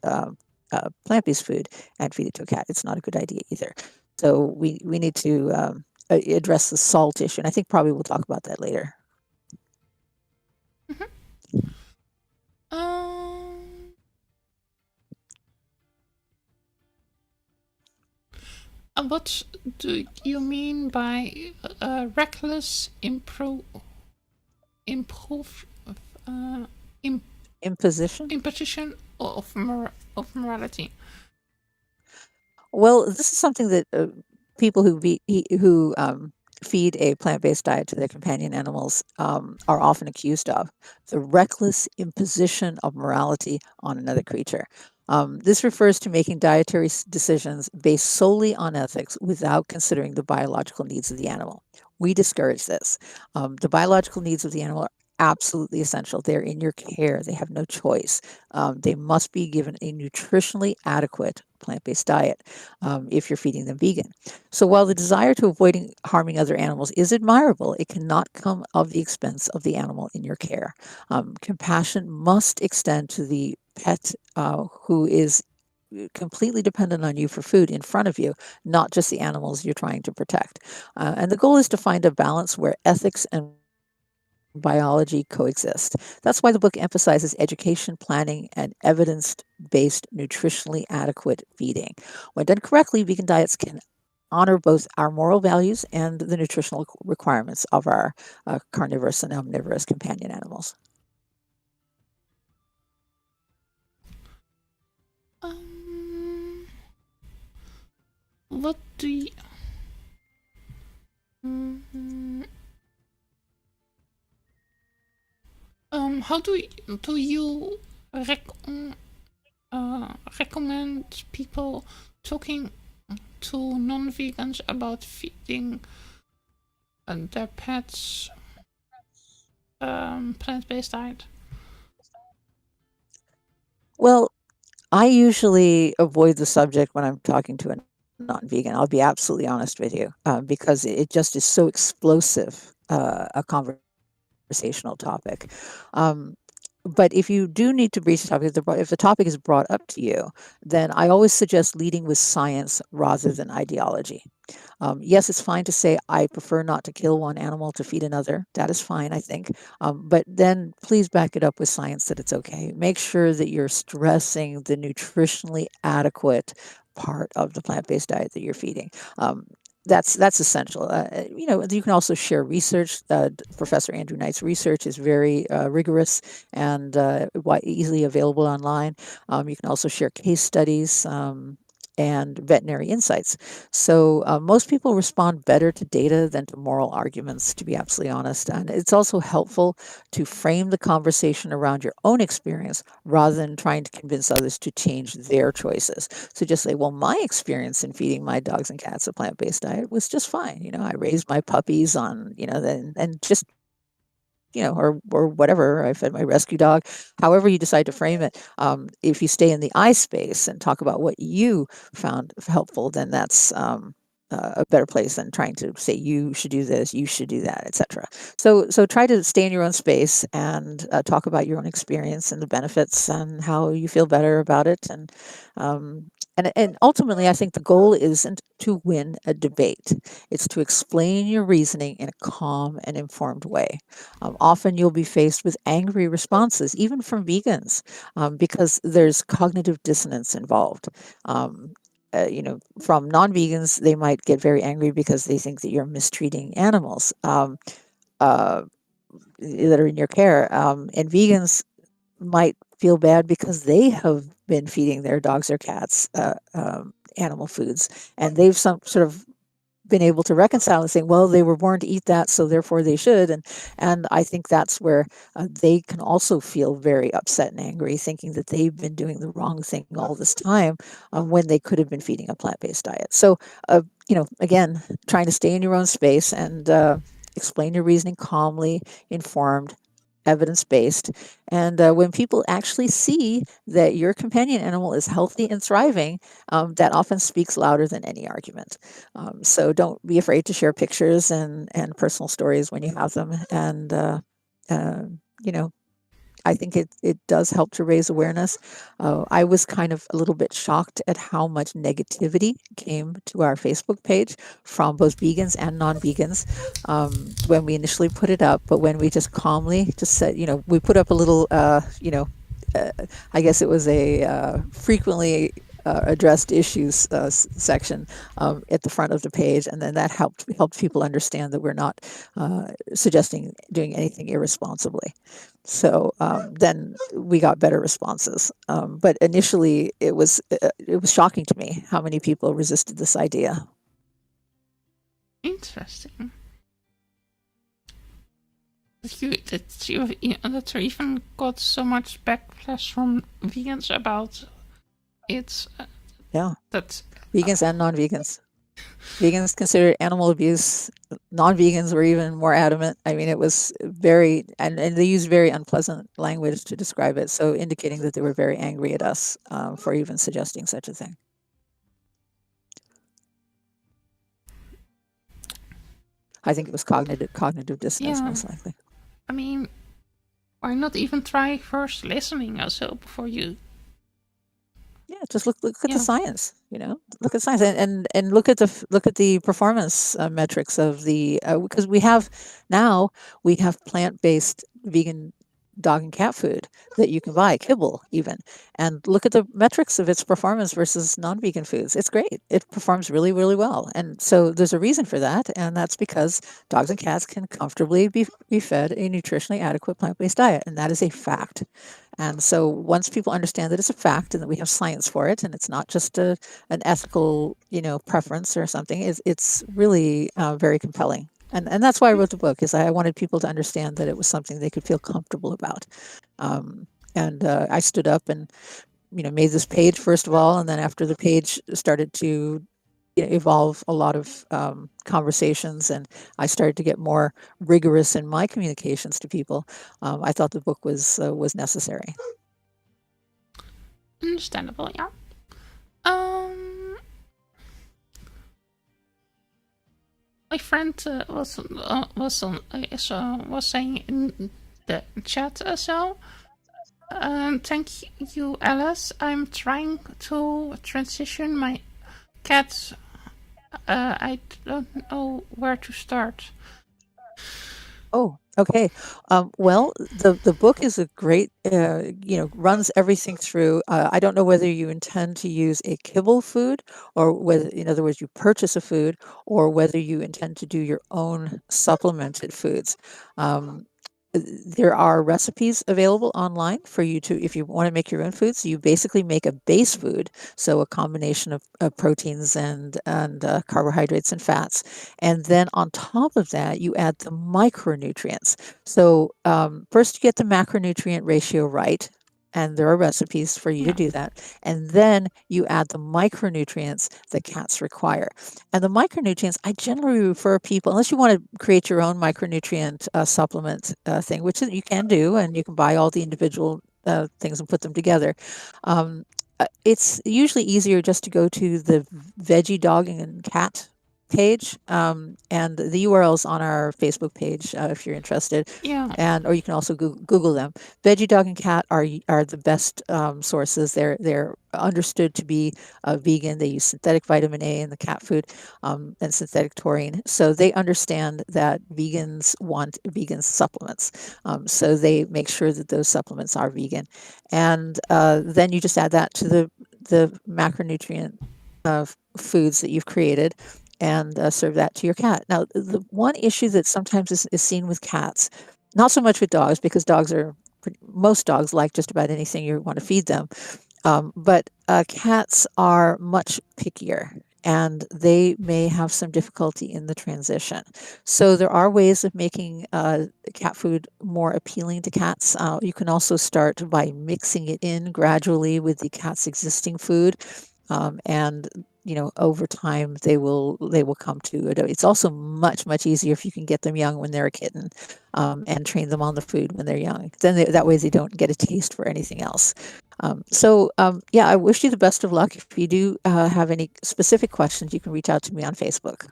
plant-based food and feed it to a cat, it's not a good idea either. So we need to address the salt issue, and I think probably we'll talk about that later. What do you mean by reckless Imposition of morality? Well, this is something that people who feed a plant-based diet to their companion animals are often accused of: the reckless imposition of morality on another creature. This refers to making dietary decisions based solely on ethics without considering the biological needs of the animal. We discourage this. The biological needs of the animal are absolutely essential. They're in your care. They have no choice. They must be given a nutritionally adequate plant-based diet if you're feeding them vegan. So while the desire to avoid harming other animals is admirable, it cannot come of the expense of the animal in your care. Compassion must extend to the pet who is completely dependent on you for food in front of you, not just the animals you're trying to protect. And the goal is to find a balance where ethics and biology coexist. That's why the book emphasizes education, planning, and evidence-based, nutritionally adequate feeding. When done correctly, vegan diets can honor both our moral values and the nutritional requirements of our carnivorous and omnivorous companion animals. What do you... how do you recommend people talking to non-vegans about feeding their pets plant-based diet? Well, I usually avoid the subject when I'm talking to a non-vegan. I'll be absolutely honest with you, because it just is so explosive, a conversational topic. Um, but if you do need to breach the topic, if the topic is brought up to you, then I always suggest leading with science rather than ideology. Yes, it's fine to say, I prefer not to kill one animal to feed another. That is fine, I think. But then please back it up with science that it's okay. Make sure that you're stressing the nutritionally adequate part of the plant-based diet that you're feeding. That's essential. You can also share research. Professor Andrew Knight's research is very rigorous and easily available online. You can also share case studies. And veterinary insights. So most people respond better to data than to moral arguments, to be absolutely honest. And it's also helpful to frame the conversation around your own experience rather than trying to convince others to change their choices. So just say, well, my experience in feeding my dogs and cats a plant-based diet was just fine. I raised my puppies on, and just or whatever. I fed my rescue dog. However you decide to frame it, if you stay in the I space and talk about what you found helpful, then that's a better place than trying to say you should do this, you should do that, etc. So try to stay in your own space and talk about your own experience and the benefits and how you feel better about it. And ultimately, I think the goal isn't to win a debate. It's to explain your reasoning in a calm and informed way. Often you'll be faced with angry responses, even from vegans, because there's cognitive dissonance involved. From non-vegans, they might get very angry because they think that you're mistreating animals uh, that are in your care. And vegans might feel bad because they have been feeding their dogs or cats animal foods, and they've some sort of been able to reconcile and saying, well, they were born to eat that, so therefore they should. And I think that's where they can also feel very upset and angry, thinking that they've been doing the wrong thing all this time when they could have been feeding a plant-based diet. So, again, trying to stay in your own space and explain your reasoning calmly, informed, evidence-based. And when people actually see that your companion animal is healthy and thriving, that often speaks louder than any argument. So don't be afraid to share pictures and personal stories when you have them. And, uh, you know, I think it does help to raise awareness. I was kind of a little bit shocked at how much negativity came to our Facebook page from both vegans and non-vegans when we initially put it up. But when we just calmly just said, we put up a little, I guess it was a frequently addressed issues section at the front of the page, and then that helped people understand that we're not suggesting doing anything irresponsibly. So then we got better responses. But initially, it was shocking to me how many people resisted this idea. Interesting. That you even got so much backlash from vegans about it. Yeah. That vegans and non-vegans. Vegans considered animal abuse. Non-vegans were even more adamant. I mean, it was very, and they used very unpleasant language to describe it, so indicating that they were very angry at us for even suggesting such a thing. I think it was cognitive dissonance, most likely. I mean, why not even try first listening also before you? Yeah, just look at the science. Look at science and look at the performance metrics of the because we have plant-based vegan dog and cat food that you can buy, kibble even, and look at the metrics of its performance versus non-vegan foods. It's great. It performs really, really well. And so there's a reason for that, and that's because dogs and cats can comfortably be fed a nutritionally adequate plant-based diet, and that is a fact. And so once people understand that it's a fact and that we have science for it, and it's not just an ethical, preference or something, it's really very compelling. And that's why I wrote the book, is I wanted people to understand that it was something they could feel comfortable about. And I stood up and, made this page first of all, and then after the page started to evolve a lot of conversations, and I started to get more rigorous in my communications to people. I thought the book was necessary. Understandable, yeah. My friend was saying in the chat so. Thank you, Alice. I'm trying to transition my cat. I don't know where to start. Oh, okay. Well, the book is a great, runs everything through. I don't know whether you intend to use a kibble food or whether, in other words, you purchase a food or whether you intend to do your own supplemented foods. There are recipes available online for you to, if you want to make your own foods, you basically make a base food, so a combination of proteins and carbohydrates and fats, and then on top of that, you add the micronutrients. So first, you get the macronutrient ratio right, and there are recipes for you to do that. And then you add the micronutrients that cats require. And the micronutrients, I generally refer people, unless you want to create your own micronutrient supplement thing, which you can do, and you can buy all the individual things and put them together. It's usually easier just to go to the veggie dog and cat page, and the URL's on our Facebook page if you're interested. Yeah. Or you can also Google them. Veggie dog and cat are the best sources. They're understood to be vegan. They use synthetic vitamin A in the cat food and synthetic taurine. So they understand that vegans want vegan supplements. So they make sure that those supplements are vegan. And then you just add that to the macronutrient foods that you've created and serve that to your cat. Now, the one issue that sometimes is seen with cats, not so much with dogs, because most dogs like just about anything you want to feed them, but cats are much pickier, and they may have some difficulty in the transition. So there are ways of making cat food more appealing to cats. You can also start by mixing it in gradually with the cat's existing food, and over time they will come to it. It's also much easier if you can get them young when they're a kitten, and train them on the food when they're young. Then that way they don't get a taste for anything else. Yeah, I wish you the best of luck. If you do have any specific questions, you can reach out to me on Facebook.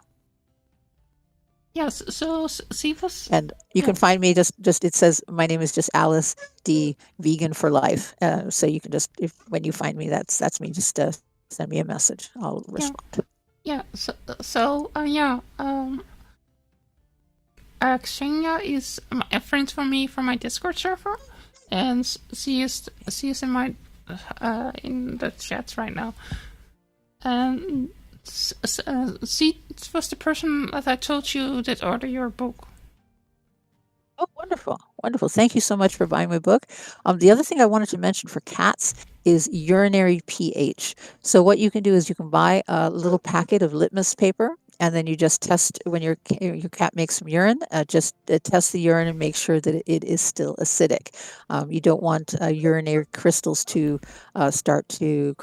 Yes, so Cephas. And you can find me just it says my name is just Alice Dee, Vegan for Life. So you can just, when you find me, that's me. Just send me a message. I'll respond. Yeah. Xenia is a friend for me from my Discord server, and she is in my in the chat right now. And she was the person that I told you that order your book. Oh, wonderful. Thank you so much for buying my book. The other thing I wanted to mention for cats is urinary pH. So what you can do is you can buy a little packet of litmus paper, and then you just test when your cat makes some urine. Just test the urine and make sure that it is still acidic. You don't want urinary crystals to start to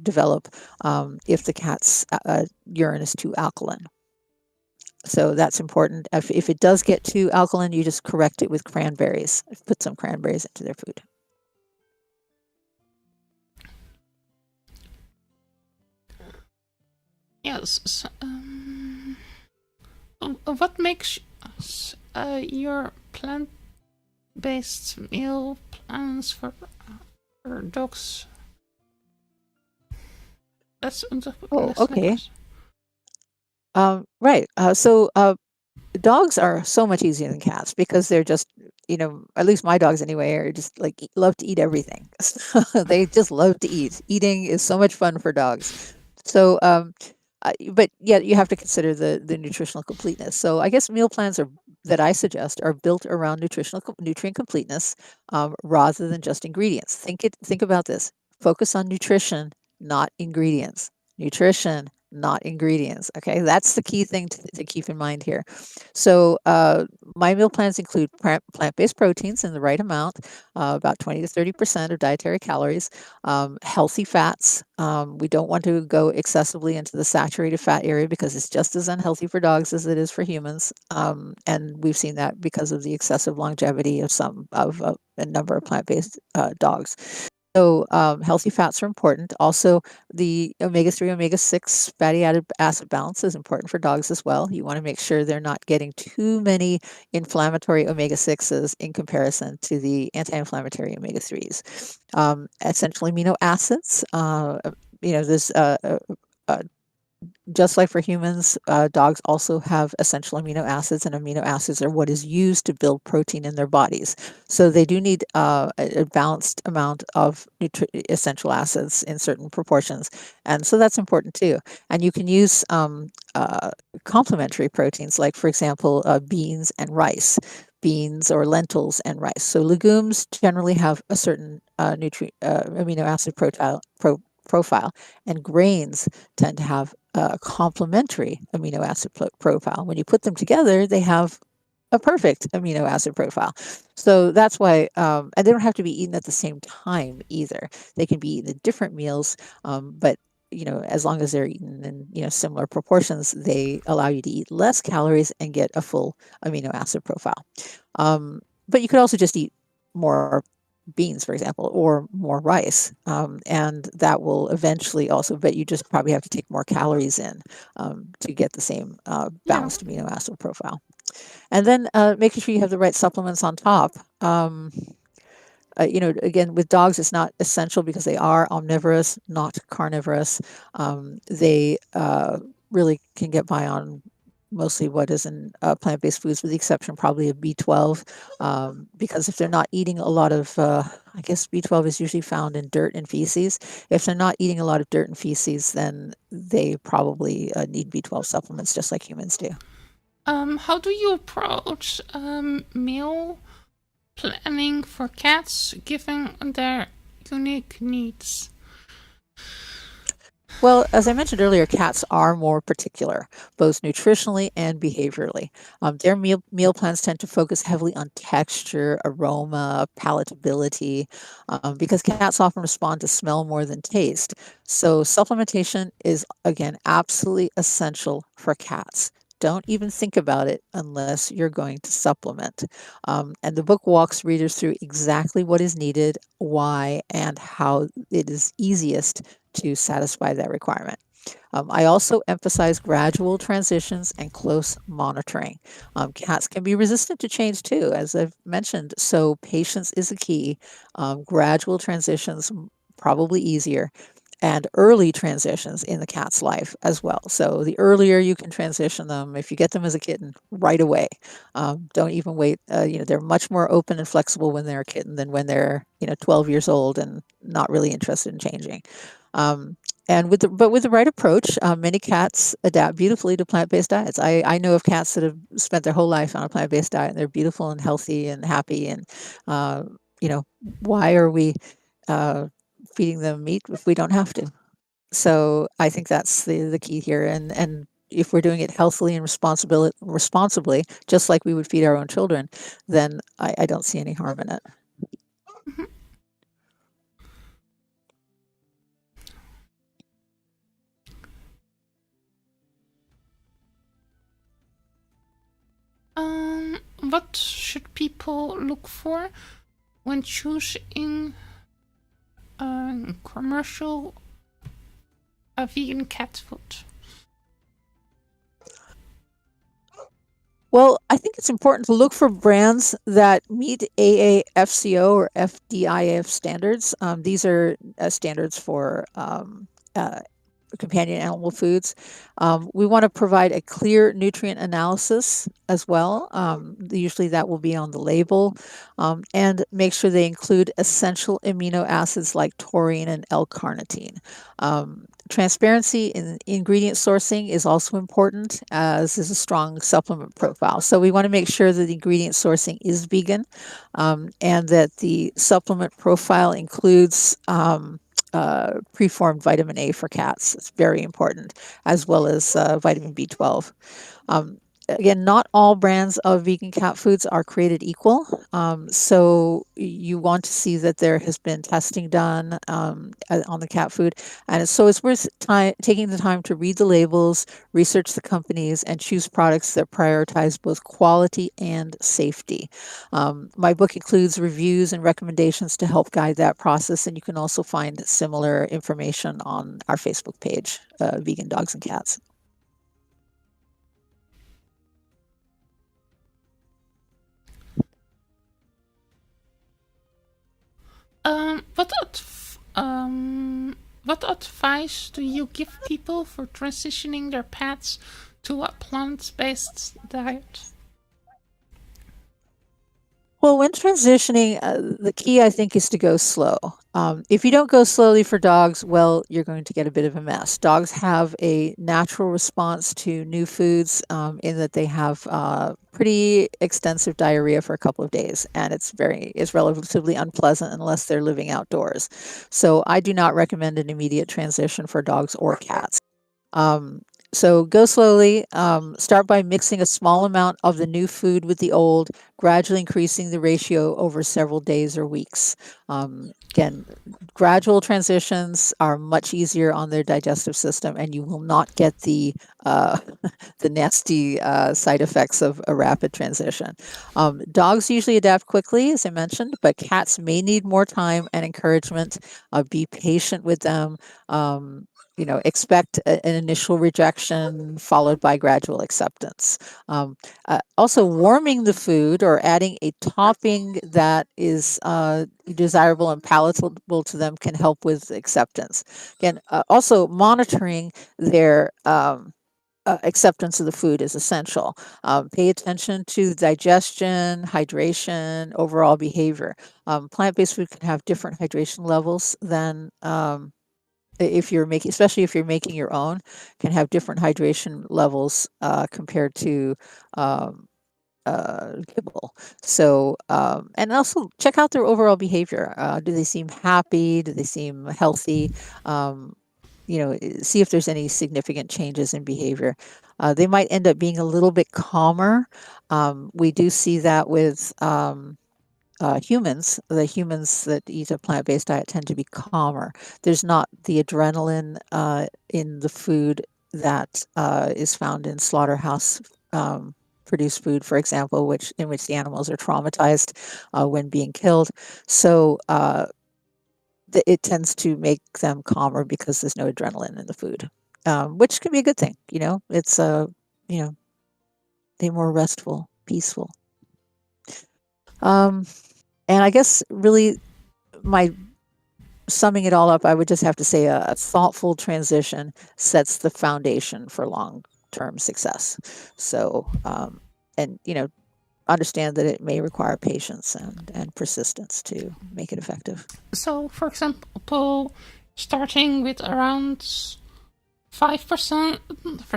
develop if the cat's urine is too alkaline. So that's important. If it does get too alkaline, you just correct it with cranberries. Put some cranberries into their food. Yes. What makes your plant-based meal plans for dogs? That's okay. Right. So dogs are so much easier than cats because they're just, at least my dogs anyway, are just like love to eat everything. They just love to eat. Eating is so much fun for dogs. So, but yeah, you have to consider the nutritional completeness. So I guess meal plans that I suggest are built around nutrient completeness rather than just ingredients. Think about this. Focus on nutrition, not ingredients. Nutrition, not ingredients. Okay, that's the key thing to keep in mind here. So my meal plans include plant-based proteins in the right amount, about 20 to 30% of dietary calories, healthy fats. We don't want to go excessively into the saturated fat area because it's just as unhealthy for dogs as it is for humans, and we've seen that because of the excessive longevity of a number of plant-based dogs. So healthy fats are important. Also, the omega-3, omega-6 fatty acid balance is important for dogs as well. You want to make sure they're not getting too many inflammatory omega-6s in comparison to the anti-inflammatory omega-3s. Essential amino acids, there's just like for humans, dogs also have essential amino acids, and amino acids are what is used to build protein in their bodies. So they do need a balanced amount of essential acids in certain proportions. And so that's important too. And you can use complementary proteins, like, for example, beans and rice. Beans or lentils and rice. So legumes generally have a certain amino acid profile, and grains tend to have a complementary amino acid profile. When you put them together, they have a perfect amino acid profile. So that's why, and they don't have to be eaten at the same time either. They can be eaten at different meals, but as long as they're eaten in similar proportions, they allow you to eat less calories and get a full amino acid profile. But you could also just eat more beans, for example, or more rice, and that will eventually also, but you just probably have to take more calories in to get the same balanced amino acid profile. And then making sure you have the right supplements on top. Again, with dogs, it's not essential because they are omnivorous, not carnivorous. They really can get by on mostly what is in plant-based foods, with the exception probably of B12, because if they're not eating a lot of, I guess B12 is usually found in dirt and feces. If they're not eating a lot of dirt and feces, then they probably need B12 supplements just like humans do. How do you approach meal planning for cats, given their unique needs? Well, as I mentioned earlier, cats are more particular, both nutritionally and behaviorally. Their meal plans tend to focus heavily on texture, aroma, palatability, because cats often respond to smell more than taste. So supplementation is, again, absolutely essential for cats. Don't even think about it unless you're going to supplement. And the book walks readers through exactly what is needed, why, and how it is easiest to satisfy that requirement. I also emphasize gradual transitions and close monitoring. Cats can be resistant to change too, as I've mentioned, so patience is a key. Gradual transitions, probably easier, and early transitions in the cat's life as well. So the earlier you can transition them, if you get them as a kitten, right away. Don't even wait. They're much more open and flexible when they're a kitten than when they're 12 years old and not really interested in changing. And with the right approach, many cats adapt beautifully to plant-based diets. I know of cats that have spent their whole life on a plant-based diet, and they're beautiful and healthy and happy. And why are we feeding them meat if we don't have to? So I think that's the key here. And if we're doing it healthily and responsibly, just like we would feed our own children, then I don't see any harm in it. What should people look for when choosing commercial vegan cat food? Well, I think it's important to look for brands that meet AAFCO or FDIF standards. These are standards for companion animal foods. We want to provide a clear nutrient analysis as well. Usually that will be on the label, and make sure they include essential amino acids like taurine and L-carnitine. Transparency in ingredient sourcing is also important, as is a strong supplement profile. So we want to make sure that the ingredient sourcing is vegan, and that the supplement profile includes preformed vitamin A for cats. It's very important, as well as vitamin B12. again, not all brands of vegan cat foods are created equal. So you want to see that there has been testing done on the cat food. And so it's worth taking the time to read the labels, research the companies, and choose products that prioritize both quality and safety. My book includes reviews and recommendations to help guide that process. And you can also find similar information on our Facebook page, Vegan Dogs and Cats. What advice do you give people for transitioning their pets to a plant-based diet? Well, when transitioning, the key, I think, is to go slow. If you don't go slowly for dogs, well, you're going to get a bit of a mess. Dogs have a natural response to new foods in that they have pretty extensive diarrhea for a couple of days, and it's relatively unpleasant unless they're living outdoors. So I do not recommend an immediate transition for dogs or cats. So go slowly. Start by mixing a small amount of the new food with the old, gradually increasing the ratio over several days or weeks. Again, gradual transitions are much easier on their digestive system, and you will not get the the nasty side effects of a rapid transition. Dogs usually adapt quickly, as I mentioned, but cats may need more time and encouragement. Be patient with them. Expect an initial rejection followed by gradual acceptance. Also, warming the food or adding a topping that is desirable and palatable to them can help with acceptance. Again, also monitoring their acceptance of the food is essential. Pay attention to digestion, hydration, overall behavior. Plant-based food can have different hydration levels than especially if you're making your own, can have different hydration levels compared to kibble. So, and also check out their overall behavior. Do they seem happy? Do they seem healthy? See if there's any significant changes in behavior. They might end up being a little bit calmer. We do see that with humans. The humans that eat a plant-based diet tend to be calmer. There's not the adrenaline in the food that is found in slaughterhouse produced food, for example, in which the animals are traumatized when being killed. So it tends to make them calmer because there's no adrenaline in the food, which can be a good thing. It's they're more restful, peaceful. And I guess really summing it all up, I would just have to say a thoughtful transition sets the foundation for long-term success. So, and understand that it may require patience and persistence to make it effective. So, for example, starting with around 5%,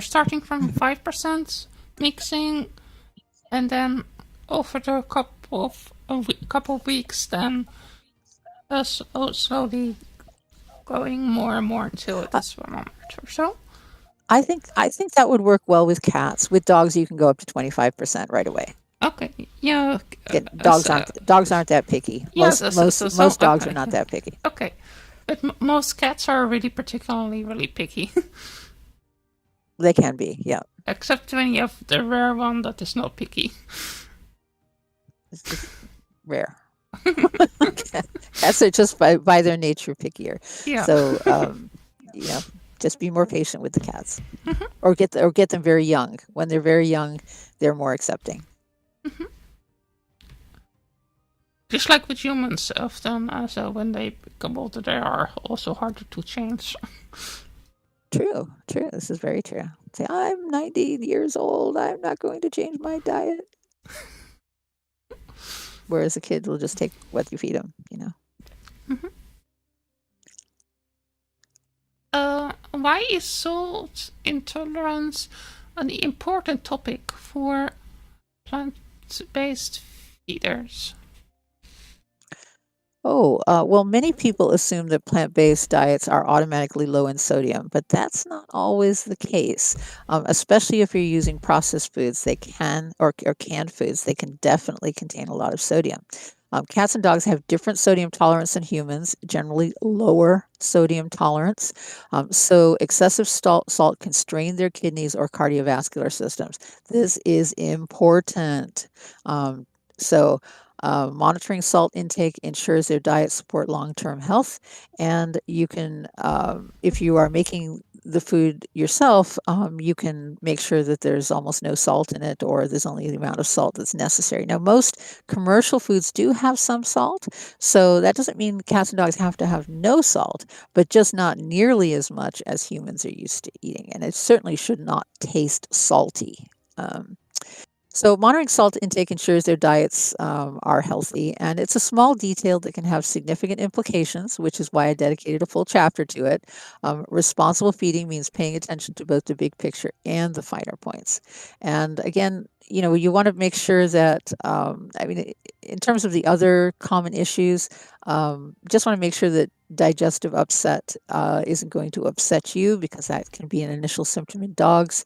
starting from 5% mixing, and then over the couple of weeks, then slowly going more and more until it is 100 or so. I think that would work well with cats. With dogs, you can go up to 25% right away. Okay. Yeah. Dogs aren't that picky. Most dogs are not that picky. Okay, but most cats are really really picky. They can be, yeah. Except when you have the rare one that is not picky. It's just rare. Cats are just by their nature pickier. Yeah. So just be more patient with the cats, or get them very young. When they're very young, they're more accepting. Just like with humans, often so when they become older, they are also harder to change. True. This is very true. Say, I'm 90 years old. I'm not going to change my diet. Whereas a kid will just take what you feed them, Why is salt intolerance an important topic for plant-based feeders? Well, many people assume that plant-based diets are automatically low in sodium, but that's not always the case. Especially if you're using processed foods, they can, or canned foods, they can definitely contain a lot of sodium. Cats and dogs have different sodium tolerance than humans, generally lower sodium tolerance. So excessive salt can strain their kidneys or cardiovascular systems. This is important. Um, so monitoring salt intake ensures their diets support long-term health, and you can, if you are making the food yourself, you can make sure that there's almost no salt in it, or there's only the amount of salt that's necessary. Now, most commercial foods do have some salt, so that doesn't mean cats and dogs have to have no salt, but just not nearly as much as humans are used to eating, and it certainly should not taste salty. So monitoring salt intake ensures their diets are healthy, and it's a small detail that can have significant implications, which is why I dedicated a full chapter to it. Responsible feeding means paying attention to both the big picture and the finer points. And again, you want to make sure that, in terms of the other common issues, just want to make sure that digestive upset isn't going to upset you, because that can be an initial symptom in dogs.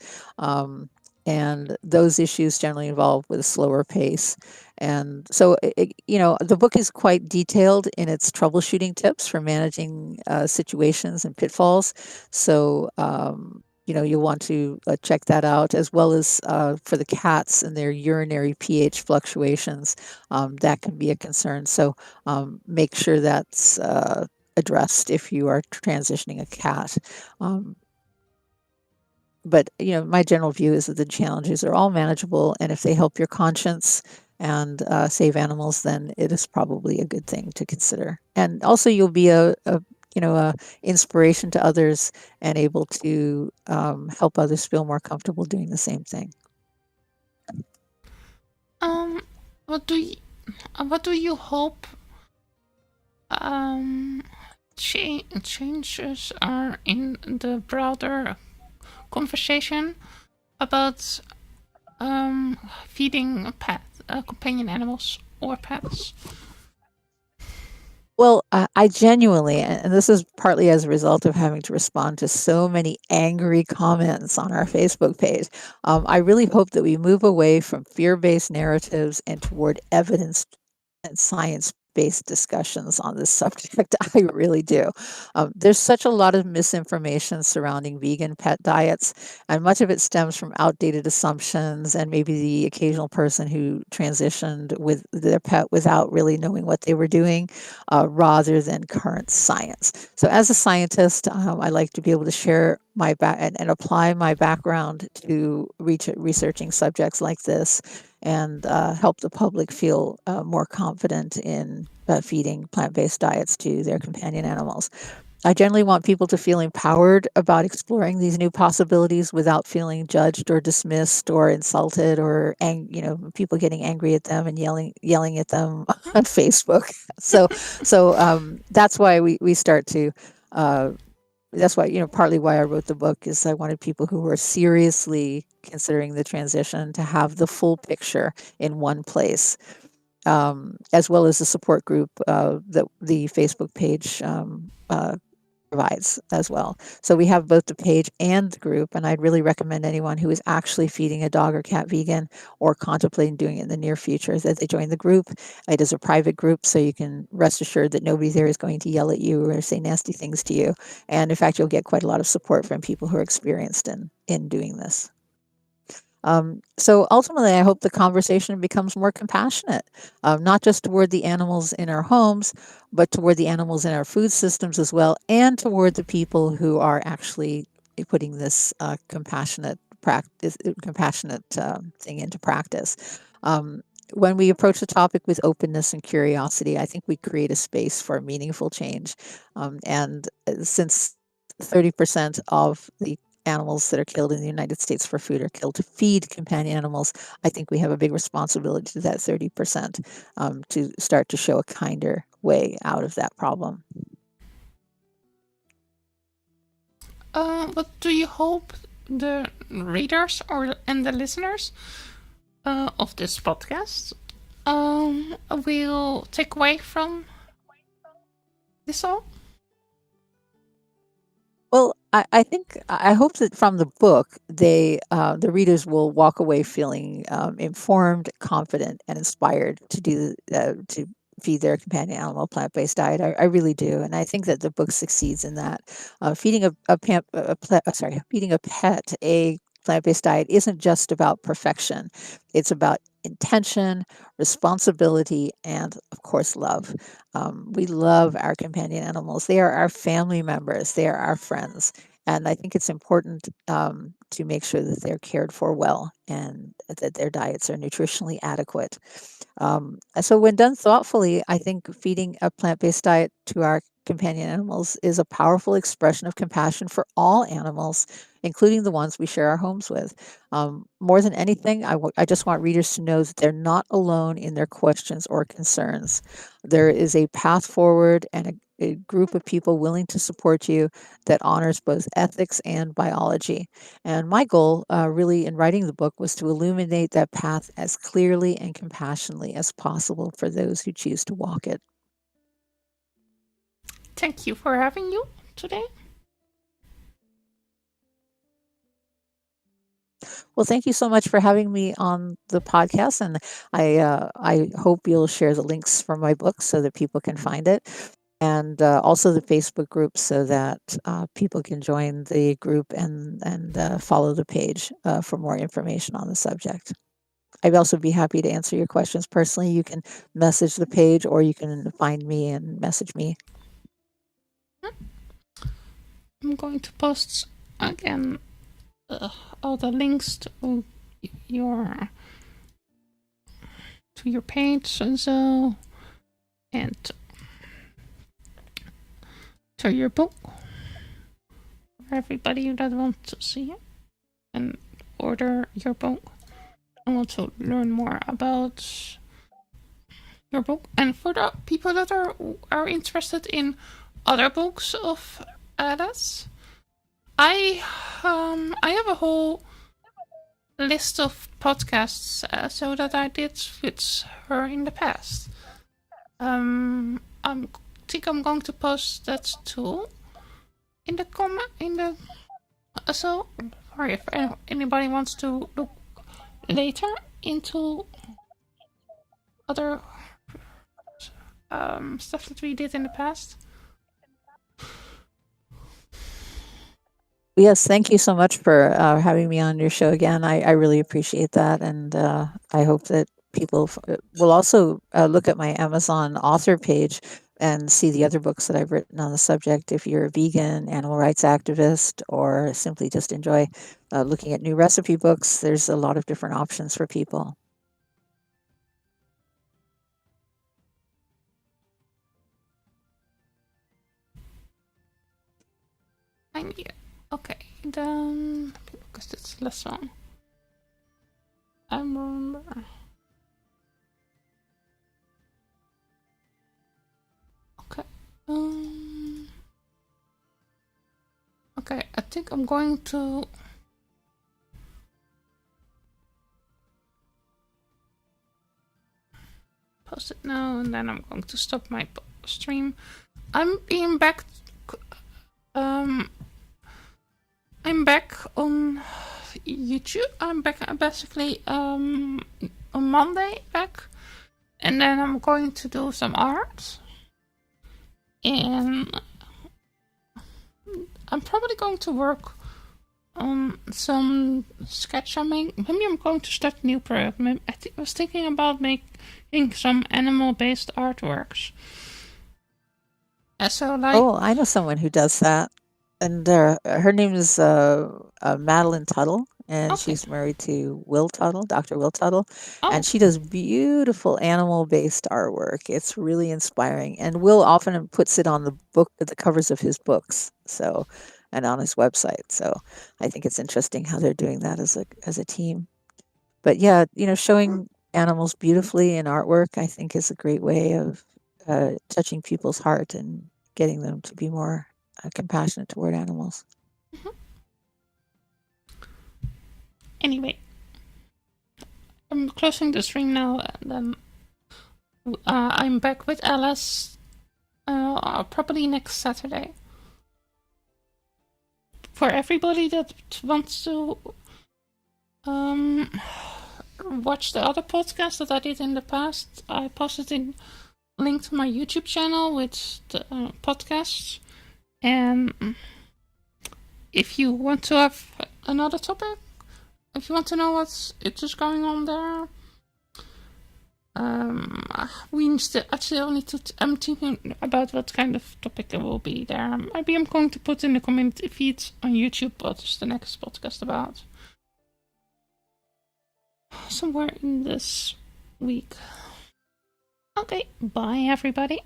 And those issues generally involve with a slower pace. And so, the book is quite detailed in its troubleshooting tips for managing situations and pitfalls. So, you'll want to check that out, as well as for the cats and their urinary pH fluctuations. That can be a concern. So, make sure that's addressed if you are transitioning a cat. But my general view is that the challenges are all manageable, and if they help your conscience and save animals, then it is probably a good thing to consider. And also, you'll be a inspiration to others, and able to help others feel more comfortable doing the same thing. What do you hope changes are in the broader conversation about feeding companion animals or pets? Well, I genuinely, and this is partly as a result of having to respond to so many angry comments on our Facebook page, I really hope that we move away from fear-based narratives and toward evidence and science-based discussions on this subject. I really do. There's such a lot of misinformation surrounding vegan pet diets, and much of it stems from outdated assumptions and maybe the occasional person who transitioned with their pet without really knowing what they were doing, rather than current science. So as a scientist, I like to be able to share my and apply my background to researching subjects like this, and help the public feel more confident in feeding plant-based diets to their companion animals. I generally want people to feel empowered about exploring these new possibilities without feeling judged or dismissed or insulted, or people getting angry at them and yelling at them on Facebook. So that's why we start to. That's why, partly why I wrote the book, is I wanted people who were seriously considering the transition to have the full picture in one place, as well as the support group that the Facebook page provides as well. So we have both the page and the group, and I'd really recommend anyone who is actually feeding a dog or cat vegan, or contemplating doing it in the near future, that they join the group. It is a private group, so you can rest assured that nobody there is going to yell at you or say nasty things to you. And in fact, you'll get quite a lot of support from people who are experienced in doing this. So ultimately, I hope the conversation becomes more compassionate, not just toward the animals in our homes, but toward the animals in our food systems as well, and toward the people who are actually putting this compassionate thing into practice. When we approach the topic with openness and curiosity, I think we create a space for meaningful change. And since 30% of the animals that are killed in the United States for food are killed to feed companion animals, I think we have a big responsibility to that 30%, to start to show a kinder way out of that problem. What do you hope the readers and the listeners of this podcast will take away from This all? Well, I hope that from the book, the readers will walk away feeling informed, confident, and inspired to feed their companion animal a plant-based diet. I really do, and I think that the book succeeds in that. Feeding feeding a pet a plant-based diet isn't just about perfection; it's about intention, responsibility, and of course, love. We love our companion animals. They are our family members. They are our friends. And I think it's important to make sure that they're cared for well and that their diets are nutritionally adequate. So, when done thoughtfully, I think feeding a plant based diet to our companion animals is a powerful expression of compassion for all animals, including the ones we share our homes with. More than anything, I just want readers to know that they're not alone in their questions or concerns. There is a path forward and a group of people willing to support you that honors both ethics and biology. And my goal, really, in writing the book was to illuminate that path as clearly and compassionately as possible for those who choose to walk it. Thank you for having you today. Well, thank you so much for having me on the podcast, and I hope you'll share the links for my book so that people can find it, and also the Facebook group so that people can join the group and follow the page for more information on the subject. I'd also be happy to answer your questions personally. You can message the page, or you can find me and message me. I'm going to post again all the links to your page and so, and to your book for everybody that wants to see it and order your book and want to learn more about your book. And for the people that are interested in other books of Alice, I have a whole list of podcasts so that I did with her in the past. I think I'm going to post that too in the so sorry if anybody wants to look later into other stuff that we did in the past. Yes, thank you so much for having me on your show again. I really appreciate that, and I hope that people will also look at my Amazon author page and see the other books that I've written on the subject. If you're a vegan, animal rights activist, or simply just enjoy looking at new recipe books, there's a lot of different options for people. I need it. Okay, then because that's the last one. I remember. Okay. Okay, I think I'm going to post it now, and then I'm going to stop my stream. I'm being back. I'm back on YouTube. I'm back basically on Monday back, and then I'm going to do some art, and I'm probably going to work on some sketch I make. Maybe I'm going to start a new project. Maybe I was thinking about making some animal-based artworks. So like, Oh, I know someone who does that, and her name is Madeline Tuttle, and okay. she's married to Will Tuttle, Dr. Will Tuttle, Oh, and she does beautiful animal-based artwork. It's really inspiring, and Will often puts it on the covers of his books, so, and on his website. So I think it's interesting how they're doing that as a team. But yeah, showing animals beautifully in artwork, I think, is a great way of touching people's heart and getting them to be more compassionate toward animals. anyway, I'm closing the stream now, and then I'm back with Alice probably next Saturday. For everybody that wants to watch the other podcasts that I did in the past, I posted a link to my YouTube channel with the podcasts. And if you want to have another topic, if you want to know what's just going on there, we still only I'm thinking about what kind of topic it will be there. Maybe I'm going to put in the community feeds on YouTube what is the next podcast about. Somewhere in this week. Okay, bye everybody.